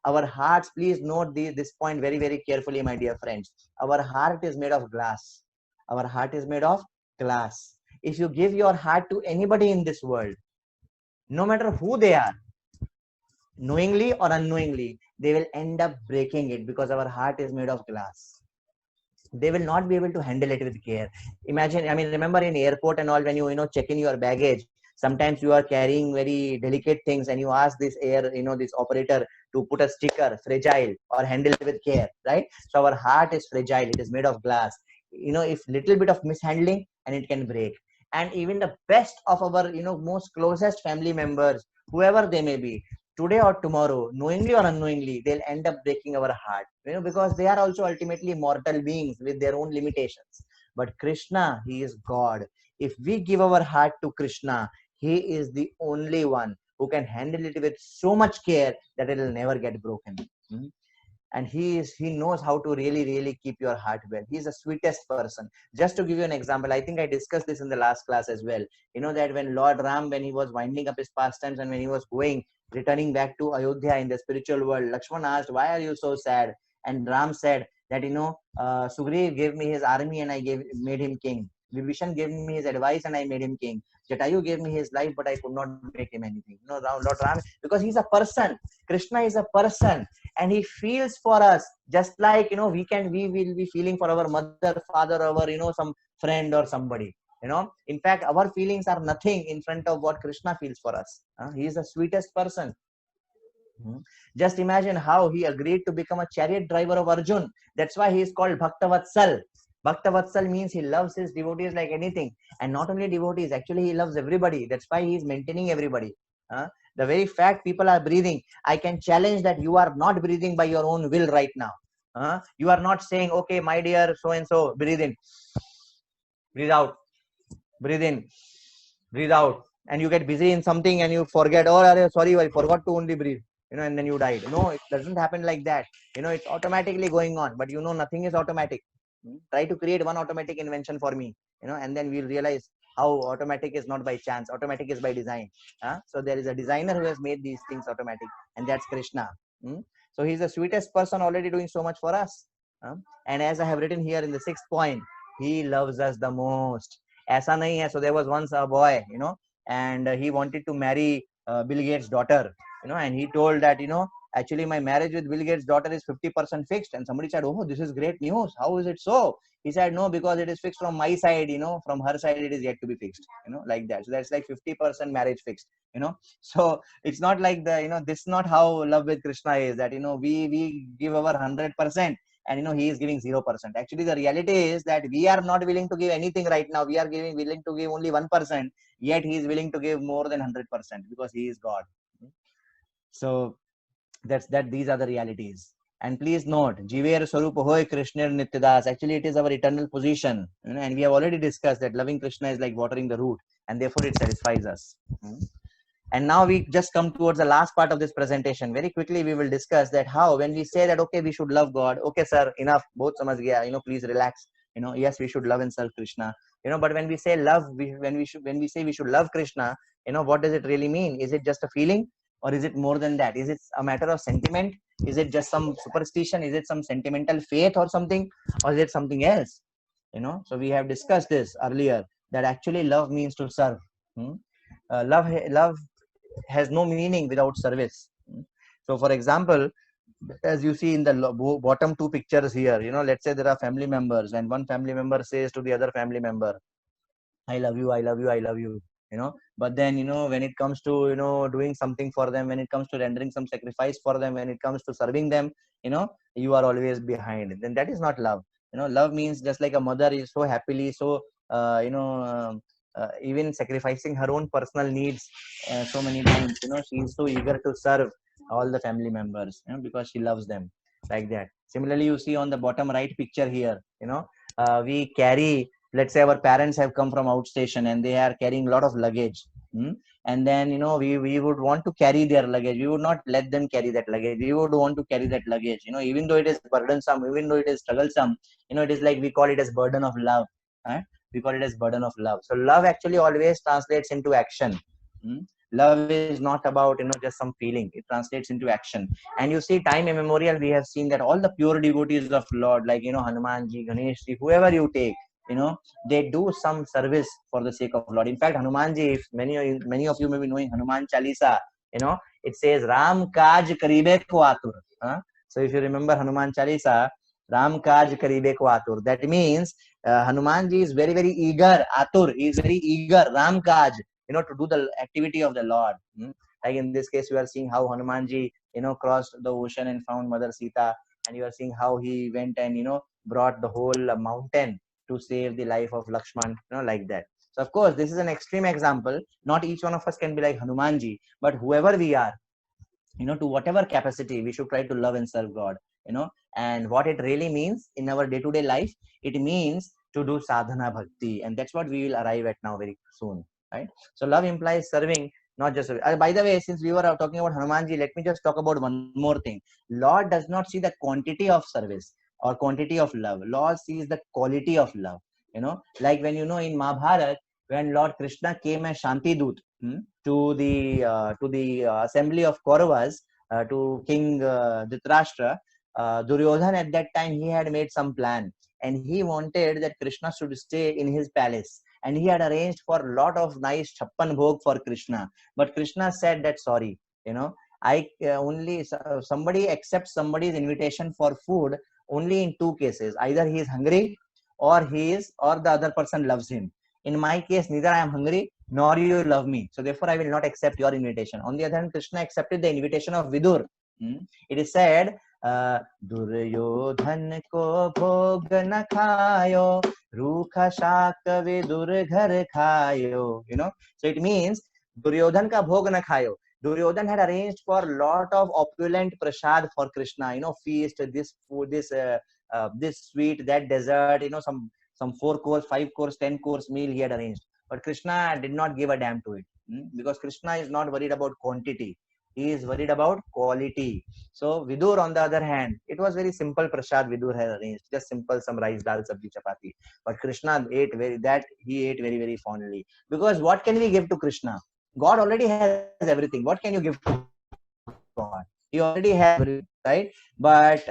S2: Our hearts, please note this point very, very carefully, my dear friends. Our heart is made of glass. Our heart is made of glass. If you give your heart to anybody in this world, no matter who they are, knowingly or unknowingly, they will end up breaking it because our heart is made of glass. They will not be able to handle it with care. Imagine, I mean, remember in airport and all, when you check in your baggage, sometimes you are carrying very delicate things and you ask this this operator to put a sticker, fragile, or handle it with care, right? So our heart is fragile. It is made of glass. If little bit of mishandling and it can break. And even the best of our, most closest family members, whoever they may be, today or tomorrow, knowingly or unknowingly, they'll end up breaking our heart, because they are also ultimately mortal beings with their own limitations. But Krishna, he is God. If we give our heart to Krishna, he is the only one who can handle it with so much care that it will never get broken. And he knows how to really, really keep your heart well. He's the sweetest person. Just to give you an example, I think I discussed this in the last class as well. That when Lord Ram, when he was winding up his pastimes and when he was returning back to Ayodhya in the spiritual world, Lakshman asked, why are you so sad? And Ram said that Sugriv gave me his army and I made him king. Vibhishan gave me his advice and I made him king. Jatayu gave me his life, but I could not make him anything. Lord Ram, because he's a person. Krishna is a person, and he feels for us just like we will be feeling for our mother, father, our some friend or somebody. In fact, our feelings are nothing in front of what Krishna feels for us. He is the sweetest person. Just imagine how he agreed to become a chariot driver of Arjun. That's why he is called Bhaktavatsal. Bhaktavatsal means he loves his devotees like anything. And not only devotees, actually he loves everybody. That's why he is maintaining everybody. The very fact people are breathing, I can challenge that you are not breathing by your own will right now. You are not saying, okay, my dear so-and-so, breathe in, breathe out, breathe in, breathe out. And you get busy in something and you forget, oh, sorry, I forgot to only breathe. And then you died. No, it doesn't happen like that. It's automatically going on, but nothing is automatic. Try to create one automatic invention for me, and then we'll realize how automatic is not by chance. Automatic is by design. So there is a designer who has made these things automatic, and that's Krishna. So he's the sweetest person, already doing so much for us. And as I have written here in the 6th point, he loves us the most. Aisa nahi hai. So there was once a boy, and he wanted to marry Bill Gates' daughter, and he told that, actually my marriage with Bill Gates' daughter is 50% fixed. And somebody said, oh, this is great news. How is it so? He said, no, because it is fixed from my side, from her side it is yet to be fixed, like that. So that's like 50% marriage fixed, so it's not like this is not how love with Krishna is, that we give our 100% and he is giving 0%. Actually the reality is that we are not willing to give anything right now. We are willing to give only 1%, yet he is willing to give more than 100% because he is God. So these are the realities. And please note, Jiver Swarup Hoy Krishna Nityadas. Actually, it is our eternal position. And we have already discussed that loving Krishna is like watering the root, and therefore it satisfies us. And now we just come towards the last part of this presentation. Very quickly, we will discuss that how, when we say that, okay, we should love God. Okay, sir, enough. Both samajh gaya. Please relax. Yes, we should love and serve Krishna. But when we say love, when we say we should love Krishna, what does it really mean? Is it just a feeling? Or is it more than that? Is it a matter of sentiment? Is it just some superstition? Is it some sentimental faith or something? Or is it something else? So we have discussed this earlier, that actually love means to serve. Love has no meaning without service. So for example, as you see in the bottom 2 pictures here, let's say there are family members, and one family member says to the other family member, I love you, I love you, I love you. But then when it comes to doing something for them, when it comes to rendering some sacrifice for them, when it comes to serving them, you are always behind. Then that is not love. Love means just like a mother is so happily, so even sacrificing her own personal needs so many times, she is so eager to serve all the family members, because she loves them, like that. Similarly, you see on the bottom right picture here, we carry, let's say our parents have come from outstation and they are carrying a lot of luggage. And then we would want to carry their luggage. We would not let them carry that luggage. We would want to carry that luggage, even though it is burdensome, even though it is troublesome. It is like, we call it as burden of love. We call it as burden of love. So love actually always translates into action. Love is not about just some feeling. It translates into action. And you see, time immemorial, we have seen that all the pure devotees of Lord, like Hanumanji, Ganeshji, whoever you take, they do some service for the sake of Lord. In fact, Hanumanji, if many of you may be knowing Hanuman Chalisa, it says Ram Kaj Karibe ko Atur. So if you remember Hanuman Chalisa, Ram Kaj Karibe ko Atur, that means Hanumanji is very, very eager. Atur, he is very eager. Ram Kaj, to do the activity of the Lord. Like in this case, you are seeing how Hanumanji, crossed the ocean and found Mother Sita, and you are seeing how he went and, brought the whole mountain to save the life of Lakshman, like that. So of course, this is an extreme example. Not each one of us can be like Hanumanji, but whoever we are, to whatever capacity, we should try to love and serve God, and what it really means in our day-to-day life, it means to do sadhana bhakti, and that's what we will arrive at now very soon, right? So love implies serving, not just by the way, since we were talking about Hanumanji, let me just talk about one more thing. Lord does not see the quantity of service or quantity of love. Lord sees the quality of love. Like when in Mahabharat, when Lord Krishna came as Shanti Dut to the assembly of Kauravas, to King Dhritarashtra, Duryodhan at that time, he had made some plan, and he wanted that Krishna should stay in his palace, and he had arranged for a lot of nice chappan bhog for Krishna. But Krishna said that, sorry, I only somebody accepts somebody's invitation for food only in two cases: either he is hungry, or the other person loves him. In my case, neither I am hungry nor you love me, so therefore I will not accept your invitation. On the other hand, Krishna accepted the invitation of Vidur. It is said, Duryodhan ko bhog na khayo, rukha shak Vidur ghar khayo. So it means Duryodhan ka bhog na khayo. Duryodhan had arranged for a lot of opulent prasad for Krishna, feast, this food, this sweet, that dessert, some 4 course, 5 course, 10 course meal he had arranged. But Krishna did not give a damn to it, because Krishna is not worried about quantity. He is worried about quality. So Vidur, on the other hand, it was very simple prasad Vidur had arranged, just simple, some rice, dal, sabji, chapati. But Krishna ate he ate very, very fondly. Because what can we give to Krishna? God already has everything. What can you give to God? He already has everything, right? But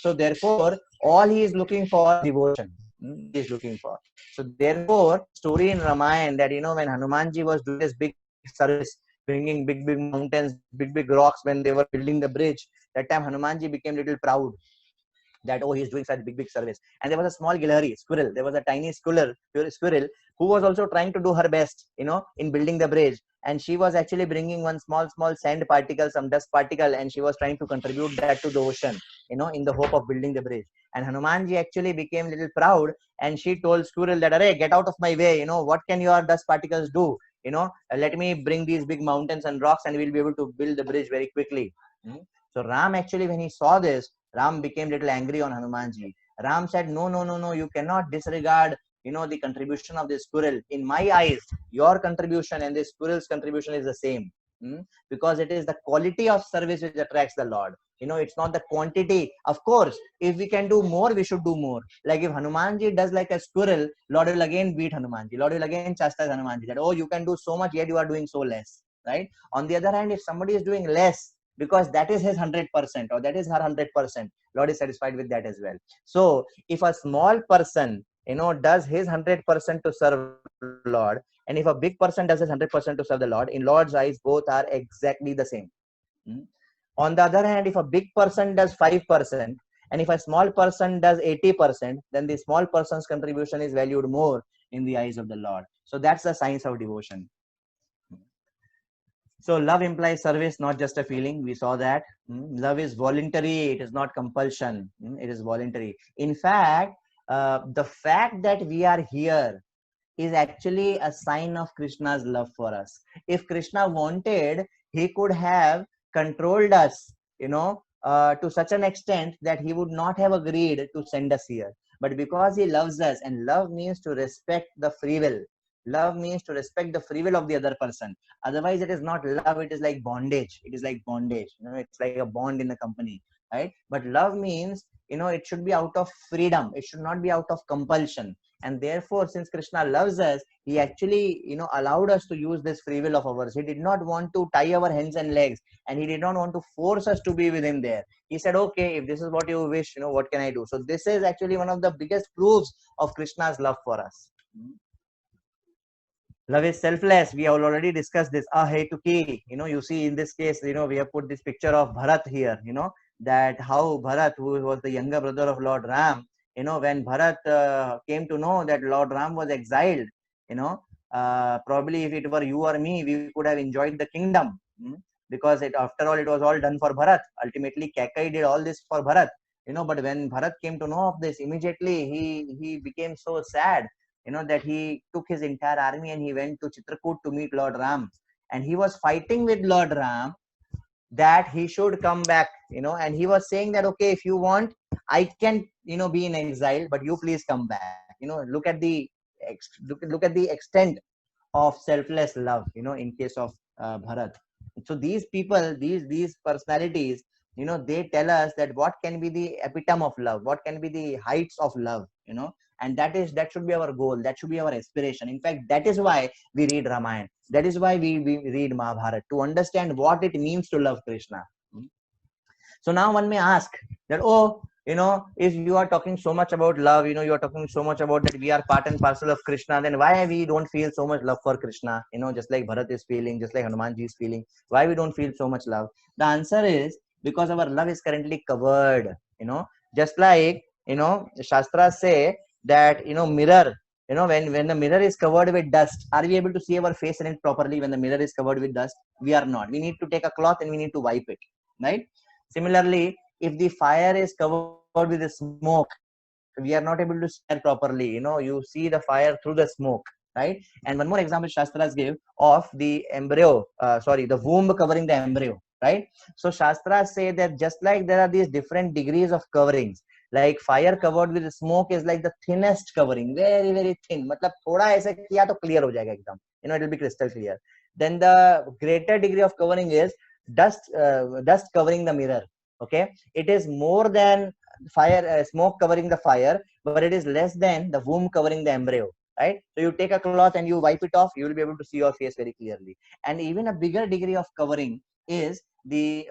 S2: so therefore, all he is looking for is devotion. He is looking for. So therefore, story in Ramayana that when Hanumanji was doing this big service, bringing big mountains, big rocks when they were building the bridge, that time Hanumanji became a little proud that he's doing such big service. And there was a small Gilhari squirrel. There was a tiny squirrel who was also trying to do her best, in building the bridge. And she was actually bringing one small sand particle, some dust particle, and she was trying to contribute that to the ocean, in the hope of building the bridge. And Hanumanji actually became a little proud, and she told squirrel that, "Arey, get out of my way, what can your dust particles do? Let me bring these big mountains and rocks, and we'll be able to build the bridge very quickly." So Ram actually, when he saw this, Ram became a little angry on Hanumanji. Ram said, no, you cannot disregard, the contribution of the squirrel. In my eyes, your contribution and the squirrel's contribution is the same. Because it is the quality of service which attracts the Lord. It's not the quantity. Of course, if we can do more, we should do more. Like if Hanumanji does like a squirrel, Lord will again beat Hanumanji. Lord will again chastise Hanumanji that, oh, you can do so much, yet you are doing so less. Right? On the other hand, if somebody is doing less, because that is his 100% or that is her 100%, Lord is satisfied with that as well. So if a small person does his 100% to serve Lord, and if a big person does his 100% to serve the Lord, in Lord's eyes both are exactly the same. On the other hand, if a big person does 5% and if a small person does 80%, then the small person's contribution is valued more in the eyes of the Lord. So that's the science of devotion. So love implies service, not just a feeling. We saw that. Love is voluntary. It is not compulsion. It is voluntary. In fact, the fact that we are here is actually a sign of Krishna's love for us. If Krishna wanted, he could have controlled us, to such an extent that he would not have agreed to send us here. But because he loves us, and love means to respect the free will. Love means to respect the free will of the other person. Otherwise, it is not love. It is like bondage. It is like bondage. It's like a bond in a company, right? But love means, it should be out of freedom. It should not be out of compulsion. And therefore, since Krishna loves us, he actually, allowed us to use this free will of ours. He did not want to tie our hands and legs, and he did not want to force us to be with him there. He said, okay, if this is what you wish, what can I do? So this is actually one of the biggest proofs of Krishna's love for us. Love is selfless. We have already discussed this. Ahetuki. You see in this case, we have put this picture of Bharat here, that how Bharat, who was the younger brother of Lord Ram, when Bharat came to know that Lord Ram was exiled, probably if it were you or me, we could have enjoyed the kingdom. Because after all, it was all done for Bharat. Ultimately, Kakai did all this for Bharat. But when Bharat came to know of this, immediately he became so sad, that he took his entire army and he went to Chitrakoot to meet Lord Ram. And he was fighting with Lord Ram that he should come back, and he was saying that, okay, if you want, I can, be in exile, but you please come back. Look at the extent of selfless love, in case of Bharat. So these people, these personalities, they tell us that what can be the epitome of love, what can be the heights of love, and that should be our goal, that should be our aspiration. In fact, that is why we read Ramayana, that is why we read Mahabharata, to understand what it means to love Krishna. So now one may ask that, oh, if you are talking so much about love, you are talking so much about that we are part and parcel of Krishna, then why we don't feel so much love for Krishna, just like Bharat is feeling, just like Hanumanji is feeling, why we don't feel so much love? The answer is because our love is currently covered, just like, Shastras say that, mirror, when the mirror is covered with dust, are we able to see our face in it properly? When the mirror is covered with dust, we are not. We need to take a cloth and we need to wipe it, right? Similarly, if the fire is covered with the smoke, we are not able to see it properly. You see the fire through the smoke, right? And one more example Shastras give of the embryo, the womb covering the embryo, right? So Shastras say that just like there are these different degrees of coverings, like fire covered with smoke is like the thinnest covering, very, very thin. Matlab, thoda aisa kiya to clear ho jayega ekdam. It will be crystal clear. Then the greater degree of covering is dust covering the mirror. Okay, it is more than fire, smoke covering the fire, but it is less than the womb covering the embryo, right? So you take a cloth and you wipe it off, you will be able to see your face very clearly. And even a bigger degree of covering is the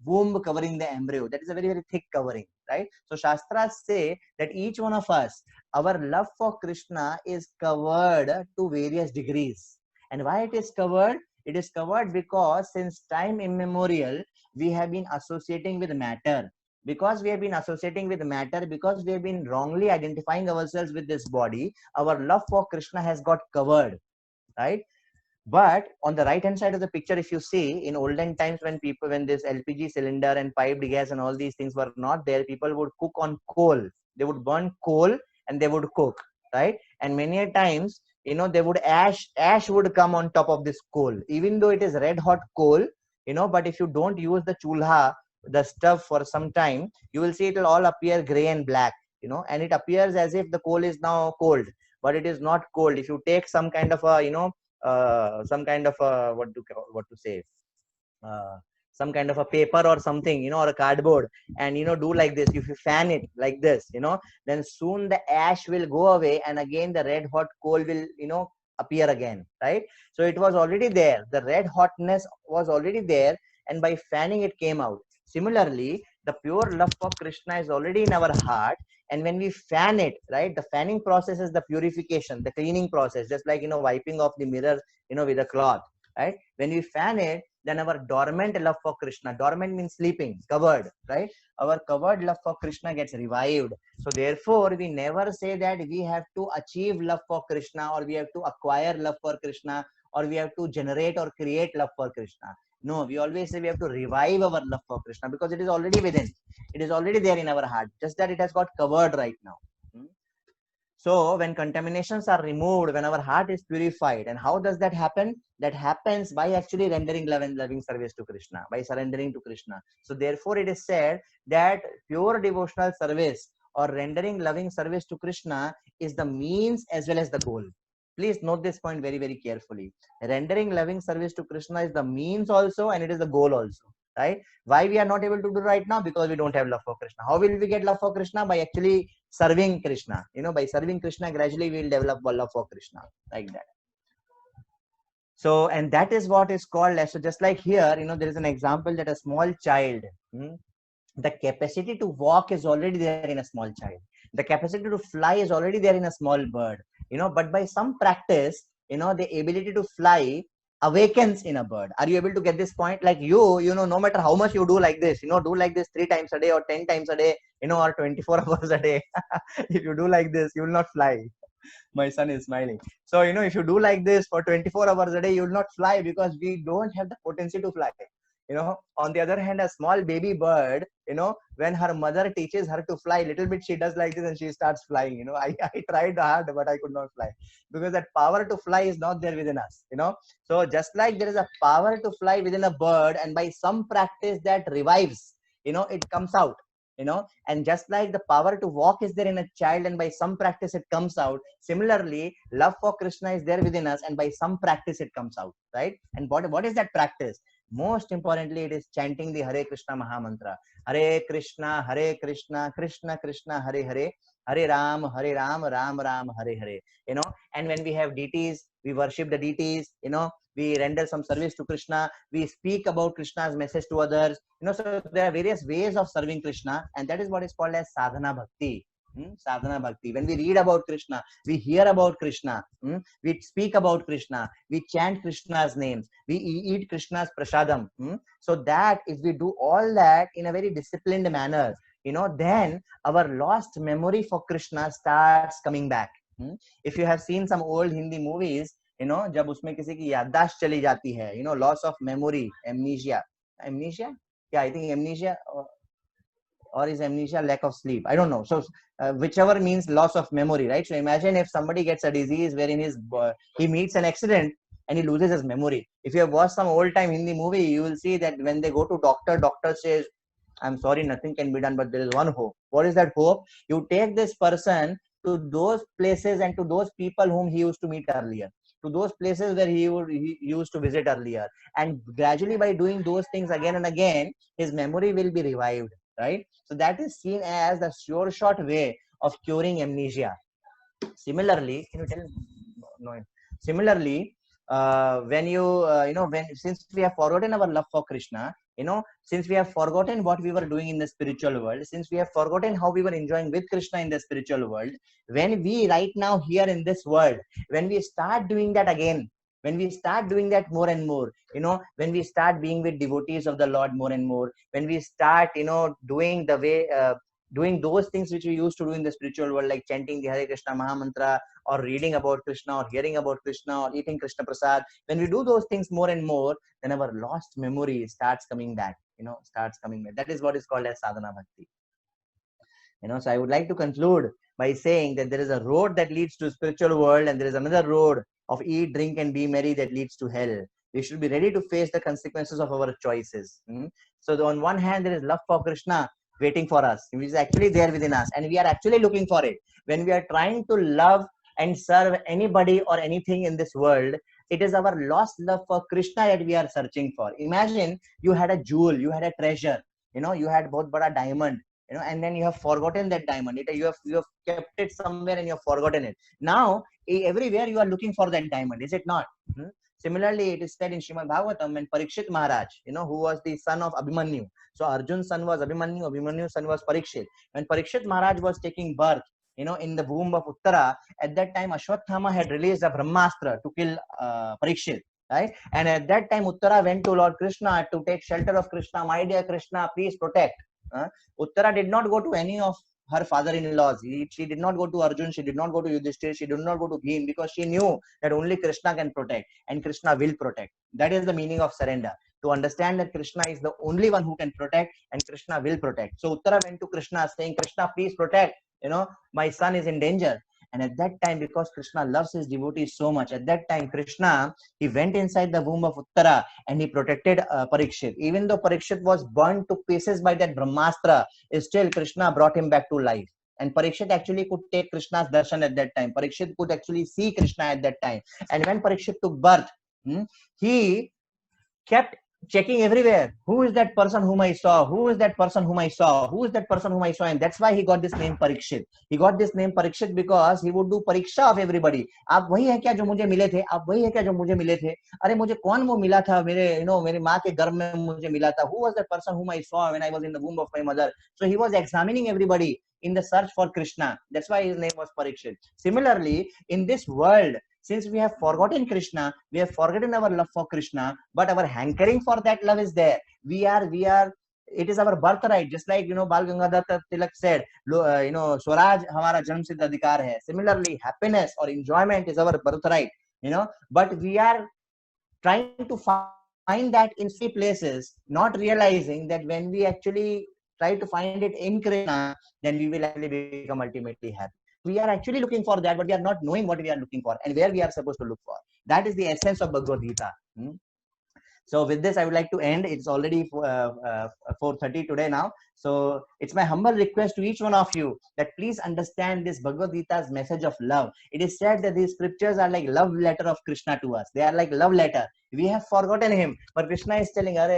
S2: womb covering the embryo. That is a very, very thick covering, right? So Shastras say that each one of us, our love for Krishna is covered to various degrees. And why it is covered? It is covered because since time immemorial, we have been associating with matter. Because we have been associating with matter, because we have been wrongly identifying ourselves with this body, our love for Krishna has got covered, right? But on the right hand side of the picture, if you see, in olden times when this LPG cylinder and piped gas and all these things were not there, people would cook on coal. They would burn coal and they would cook, right? And many a times, they would ash would come on top of this coal, even though it is red hot coal, but if you don't use the chulha, the stuff, for some time, you will see it will all appear gray and black, and it appears as if the coal is now cold, but it is not cold. If you take some kind of a, some kind of a, what to say, some kind of a paper or something, or a cardboard, and do like this, if you fan it like this, then soon the ash will go away and again the red hot coal will appear again, right? So it was already there, the red hotness was already there, and by fanning it came out. Similarly, the pure love for Krishna is already in our heart, and when we fan it, right, the fanning process is the purification, the cleaning process, just like wiping off the mirror with a cloth, right? When we fan it, then our dormant love for Krishna, dormant means sleeping, covered, right? Our covered love for Krishna gets revived. So therefore, we never say that we have to achieve love for Krishna, or we have to acquire love for Krishna, or we have to generate or create love for Krishna. No, we always say we have to revive our love for Krishna, because it is already within. It is already there in our heart, just that it has got covered right now. So when contaminations are removed, when our heart is purified, and how does that happen? That happens by actually rendering love and loving service to Krishna, by surrendering to Krishna. So therefore it is said that pure devotional service or rendering loving service to Krishna is the means as well as the goal. Please note this point very, very carefully. Rendering loving service to Krishna is the means also, and it is the goal also. right? Why we are not able to do right now? Because we don't have love for Krishna. How will we get love for Krishna? By actually serving Krishna. By serving Krishna, gradually we will develop love for Krishna, like that. So, and that is what is called as, so just like here, there is an example that a small child, the capacity to walk is already there in a small child. The capacity to fly is already there in a small bird, but by some practice, the ability to fly awakens in a bird. Are you able to get this point? Like no matter how much you do like this, do like this 3 times a day or 10 times a day, or 24 hours a day. If you do like this, you will not fly. My son is smiling. So, if you do like this for 24 hours a day, you will not fly, because we don't have the potency to fly. On the other hand, a small baby bird, when her mother teaches her to fly, little bit she does like this and she starts flying. I tried hard, but I could not fly, because that power to fly is not there within us. So just like there is a power to fly within a bird, and by some practice that revives, it comes out. And just like the power to walk is there in a child, and by some practice it comes out, similarly love for Krishna is there within us, and by some practice it comes out, right? And what is that practice? Most importantly, it is chanting the Hare Krishna Mahamantra. Hare Krishna, Krishna Krishna, Hare Hare, Hare Ram, Ram Ram, Hare Hare. And when we have deities, we worship the deities. We render some service to Krishna. We speak about Krishna's message to others. So there are various ways of serving Krishna, and that is what is called as sadhana bhakti. Sadhana bhakti. When we read about Krishna, we hear about Krishna, we speak about Krishna, we chant Krishna's names, we eat Krishna's prasadam. So that if we do all that in a very disciplined manner, then our lost memory for Krishna starts coming back. If you have seen some old Hindi movies, जब उसमें किसी की याददाश्त चली जाती है, loss of memory, amnesia, yeah, I think amnesia, or is amnesia lack of sleep? I don't know. So whichever means loss of memory, right? So imagine if somebody gets a disease wherein he meets an accident and he loses his memory. If you have watched some old time Hindi movie, you will see that when they go to doctor says, I'm sorry, nothing can be done, but there is one hope. What is that hope? You take this person to those places and to those people whom he used to meet earlier, to those places where he used to visit earlier, and gradually by doing those things again and again, his memory will be revived, right? So that is seen as the sure shot way of curing amnesia. Similarly, can you tell? No. Similarly, when since we have forgotten our love for Krishna, since we have forgotten what we were doing in the spiritual world, since we have forgotten how we were enjoying with Krishna in the spiritual world, when we right now here in this world, when we start doing that again, when we start doing that more and more, when we start being with devotees of the Lord more and more, when we start, doing the way, doing those things which we used to do in the spiritual world, like chanting the Hare Krishna Mahamantra, or reading about Krishna, or hearing about Krishna, or eating Krishna Prasad, when we do those things more and more, then our lost memory starts coming back, starts coming back. That is what is called as sadhana bhakti. So I would like to conclude by saying that there is a road that leads to spiritual world, and there is another road of eat, drink, and be merry that leads to hell. We should be ready to face the consequences of our choices. So on one hand, there is love for Krishna waiting for us, which is actually there within us, and we are actually looking for it. When we are trying to love and serve anybody or anything in this world, it is our lost love for Krishna that we are searching for. Imagine you had a jewel, you had a treasure, you had both bada diamond, and then you have forgotten that diamond. You have kept it somewhere and you have forgotten it. Now everywhere you are looking for that diamond, is it not? Similarly, it is said in Srimad Bhagavatam, when Parikshit Maharaj, who was the son of Abhimanyu. So Arjun's son was Abhimanyu, Abhimanyu's son was Parikshit. When Parikshit Maharaj was taking birth, in the womb of Uttara, at that time Ashwathama had released a Brahmastra to kill Parikshit. Right? And at that time, Uttara went to Lord Krishna to take shelter of Krishna. My dear Krishna, please protect. Uttara did not go to any of her father-in-laws. She did not go to Arjun. She did not go to Yudhishthira. She did not go to Bhim, because she knew that only Krishna can protect, and Krishna will protect. That is the meaning of surrender. To understand that Krishna is the only one who can protect, and Krishna will protect. So Uttara went to Krishna saying, Krishna, please protect. My son is in danger. And at that time, because Krishna loves his devotees so much, at that time, Krishna, he went inside the womb of Uttara and he protected Parikshit. Even though Parikshit was burned to pieces by that Brahmastra, still Krishna brought him back to life. And Parikshit actually could take Krishna's darshan at that time. Parikshit could actually see Krishna at that time. And when Parikshit took birth, he kept checking everywhere. Who is that person whom I saw? Who is that person whom I saw? Who is that person whom I saw? And that's why he got this name Parikshit. He got this name Parikshit because he would do परीक्षा of everybody. आप वही है क्या जो मुझे मिले थे? आप वही है क्या जो मुझे मिले थे? अरे मुझे कौन वो मिला था? मेरे मेरी माँ के गर्भ में मुझे मिला था. Who was that person whom I saw when I was in the womb of my mother? So he was examining everybody in the search for Krishna. That's why his name was Parikshit. Similarly, in this world, since we have forgotten Krishna, we have forgotten our love for Krishna, but our hankering for that love is there. We are, it is our birthright. Just like, Bal Gangadhar Tilak said, Swaraj hamara janm siddh adhikar hai. Similarly, happiness or enjoyment is our birthright, but we are trying to find that in so many places, not realizing that when we actually try to find it in Krishna, then we will actually become ultimately happy. We are actually looking for that, but we are not knowing what we are looking for and where we are supposed to look for. That is the essence of Bhagavad Gita. So with this, I would like to end. It's already 4:30 today now. So it's my humble request to each one of you that please understand this Bhagavad Gita's message of love. It is said that these scriptures are like love letter of Krishna to us. They are like love letter. We have forgotten him, but Krishna is telling, Are,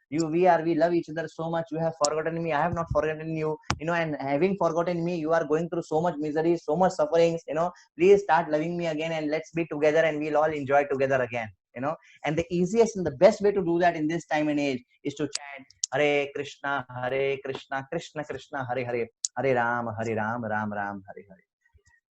S2: we love each other so much. You have forgotten me. I have not forgotten you. And having forgotten me, you are going through so much misery, so much sufferings. Please start loving me again, and let's be together, and we'll all enjoy together again. And the easiest and the best way to do that in this time and age is to chant Hare Krishna, Krishna Krishna, Hare Hare, Hare Ram, Ram Ram, Hare Hare.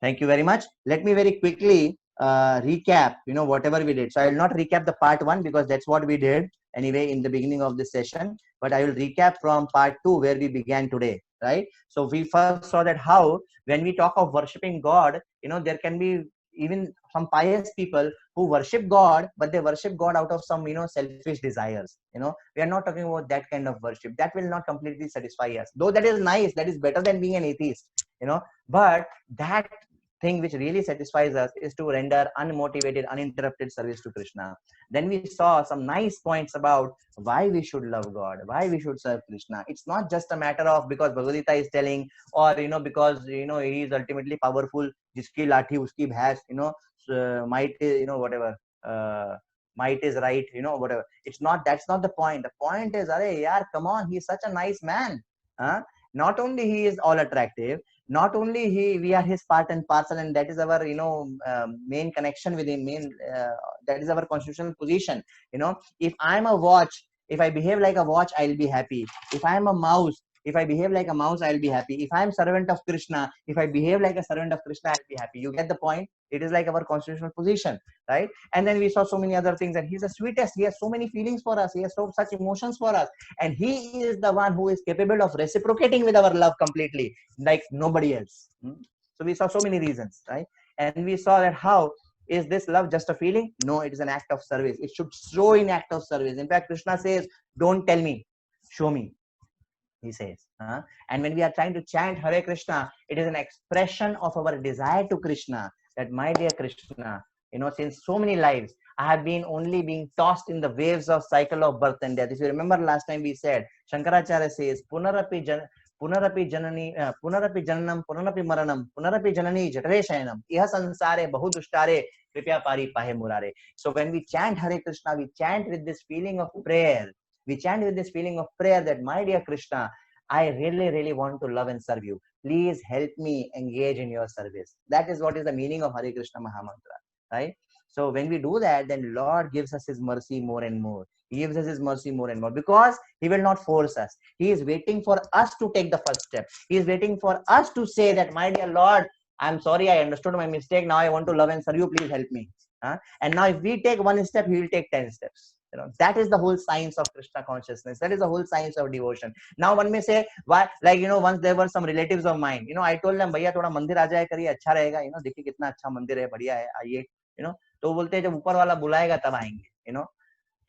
S2: Thank you very much. Let me very quickly recap, whatever we did. So I will not recap the part 1 because that's what we did anyway in the beginning of this session, but I will recap from part 2 where we began today, right? So we first saw that how when we talk of worshipping God, there can be even some pious people who worship God, but they worship God out of some, selfish desires. We are not talking about that kind of worship. That will not completely satisfy us. Though that is nice, that is better than being an atheist, but that thing which really satisfies us is to render unmotivated, uninterrupted service to Krishna. Then we saw some nice points about why we should love God, why we should serve Krishna. It's not just a matter of because Bhagavad Gita is telling, or because he is ultimately powerful. Jiski lathi uski bhais, might is, whatever. Might is right, whatever. It's not. That's not the point. The point is, Arey, yaar, come on, he's such a nice man. Not only he is all attractive, not only we are his part and parcel, and that is our main connection with him, that is our constitutional position. If I'm a watch, if I behave like a watch, I'll be happy. If I'm a mouse, if I behave like a mouse, I'll be happy. If I'm servant of Krishna, if I behave like a servant of Krishna, I'll be happy. You get the point? It is like our constitutional position, right? And then we saw so many other things, and he's the sweetest. He has so many feelings for us. He has such emotions for us, and he is the one who is capable of reciprocating with our love completely, like nobody else. So we saw so many reasons, right? And we saw that how is this love just a feeling? No, it is an act of service. It should show in act of service. In fact, Krishna says, don't tell me, show me, he says. And when we are trying to chant Hare Krishna, it is an expression of our desire to Krishna, that my dear Krishna, since so many lives, I have been only being tossed in the waves of cycle of birth and death. If you remember last time we said, Shankaracharya says, Punarapi janani, Punarapi jananam, Punarapi maranam, Punarapi janani jatare shayanam, iha sansare bahu dushtare, kripya pari pahe murare. So when we chant Hare Krishna, we chant with this feeling of prayer. We chant with this feeling of prayer that, my dear Krishna, I really, really want to love and serve you. Please help me engage in your service. That is what is the meaning of Hare Krishna Mahamantra, right? So when we do that, then Lord gives us his mercy more and more. He gives us his mercy more and more because he will not force us. He is waiting for us to take the first step. He is waiting for us to say that, my dear Lord, I'm sorry, I understood my mistake. Now I want to love and serve you. Please help me. And now if we take one step, he will take 10 steps. That is the whole science of Krishna consciousness. That is the whole science of devotion. Now one may say, why, like, once there were some relatives of mine, I told them, भैया थोड़ा मंदिर आ जाए करिए, अच्छा रहेगा, देखिए कितना अच्छा मंदिर है, बढ़िया है, आइए, तो बोलते हैं जब ऊपर वाला बुलाएगा तब आएंगे,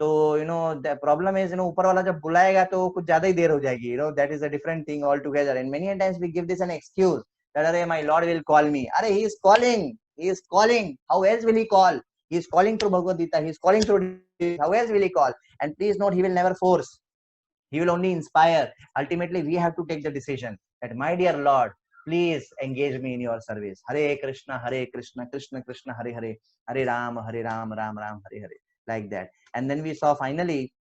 S2: तो the problem is, ऊपर वाला जब बुलाएगा तो कुछ ज्यादा ही देर हो जाएगी, that is a different thing altogether. And many times we give this an excuse that, अरे, my Lord will call me. अरे, he is calling. How else will he call? He is calling through Bhagavad Gita. He is calling through. How else will he call? And please note, he will never force. He will only inspire. Ultimately, we have to take the decision that, my dear Lord, please engage me in your service. Hare Krishna, Krishna Krishna, Hare Hare, Hare Ram, Ram Ram, Hare Hare. Like that. And then we saw finally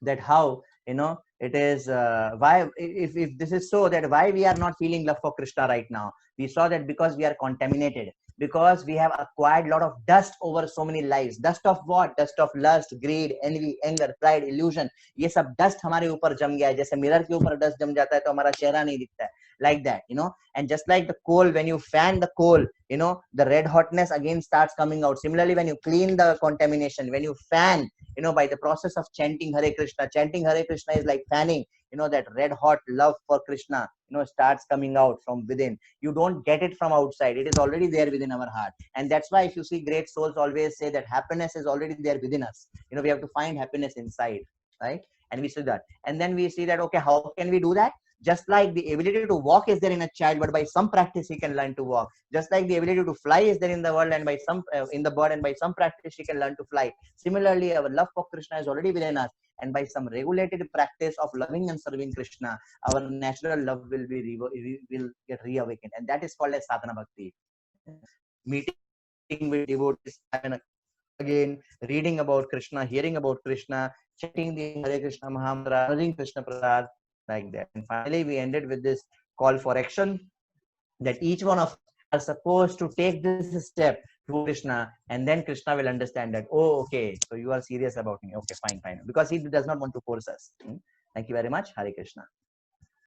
S2: that how, you know, it is why, if this is so, that why we are not feeling love for Krishna right now. We saw that because we are contaminated, because we have acquired a lot of dust over so many lives. Dust of what? Dust of lust, greed, envy, anger, pride, illusion. ये सब dust हमारे ऊपर जम गया है. जैसे mirror के ऊपर dust जम जाता है तो हमारा चेहरा नहीं दिखता है. Like that, you know. And just like the coal, when you fan the coal, you know, the red hotness again starts coming out. Similarly, when you clean the contamination, when you fan, you know, by the process of chanting Hare Krishna. Chanting Hare Krishna is like fanning, you know, that red hot love for Krishna, you know, starts coming out from within. You don't get it from outside. It is already there within our heart. And that's why if you see, great souls always say that happiness is already there within us. You know, we have to find happiness inside, right? And we see that. And then we see that, okay, how can we do that? Just like the ability to walk is there in a child, but by some practice he can learn to walk. Just like the ability to fly is there in the world, and by some in the bird, and by some practice he can learn to fly. Similarly, our love for Krishna is already within us, and by some regulated practice of loving and serving Krishna, our natural love will will get reawakened, and that is called as sadhana bhakti. Meeting with devotees, again reading about Krishna, hearing about Krishna, chanting the Hare Krishna Mahamantra, honoring Krishna Prasad, like that. And finally, we ended with this call for action, that each one of us are supposed to take this step to Krishna, and then Krishna will understand that, oh, okay, so you are serious about me. Okay, fine, fine. Because he does not want to force us. Thank you very much. Hare Krishna.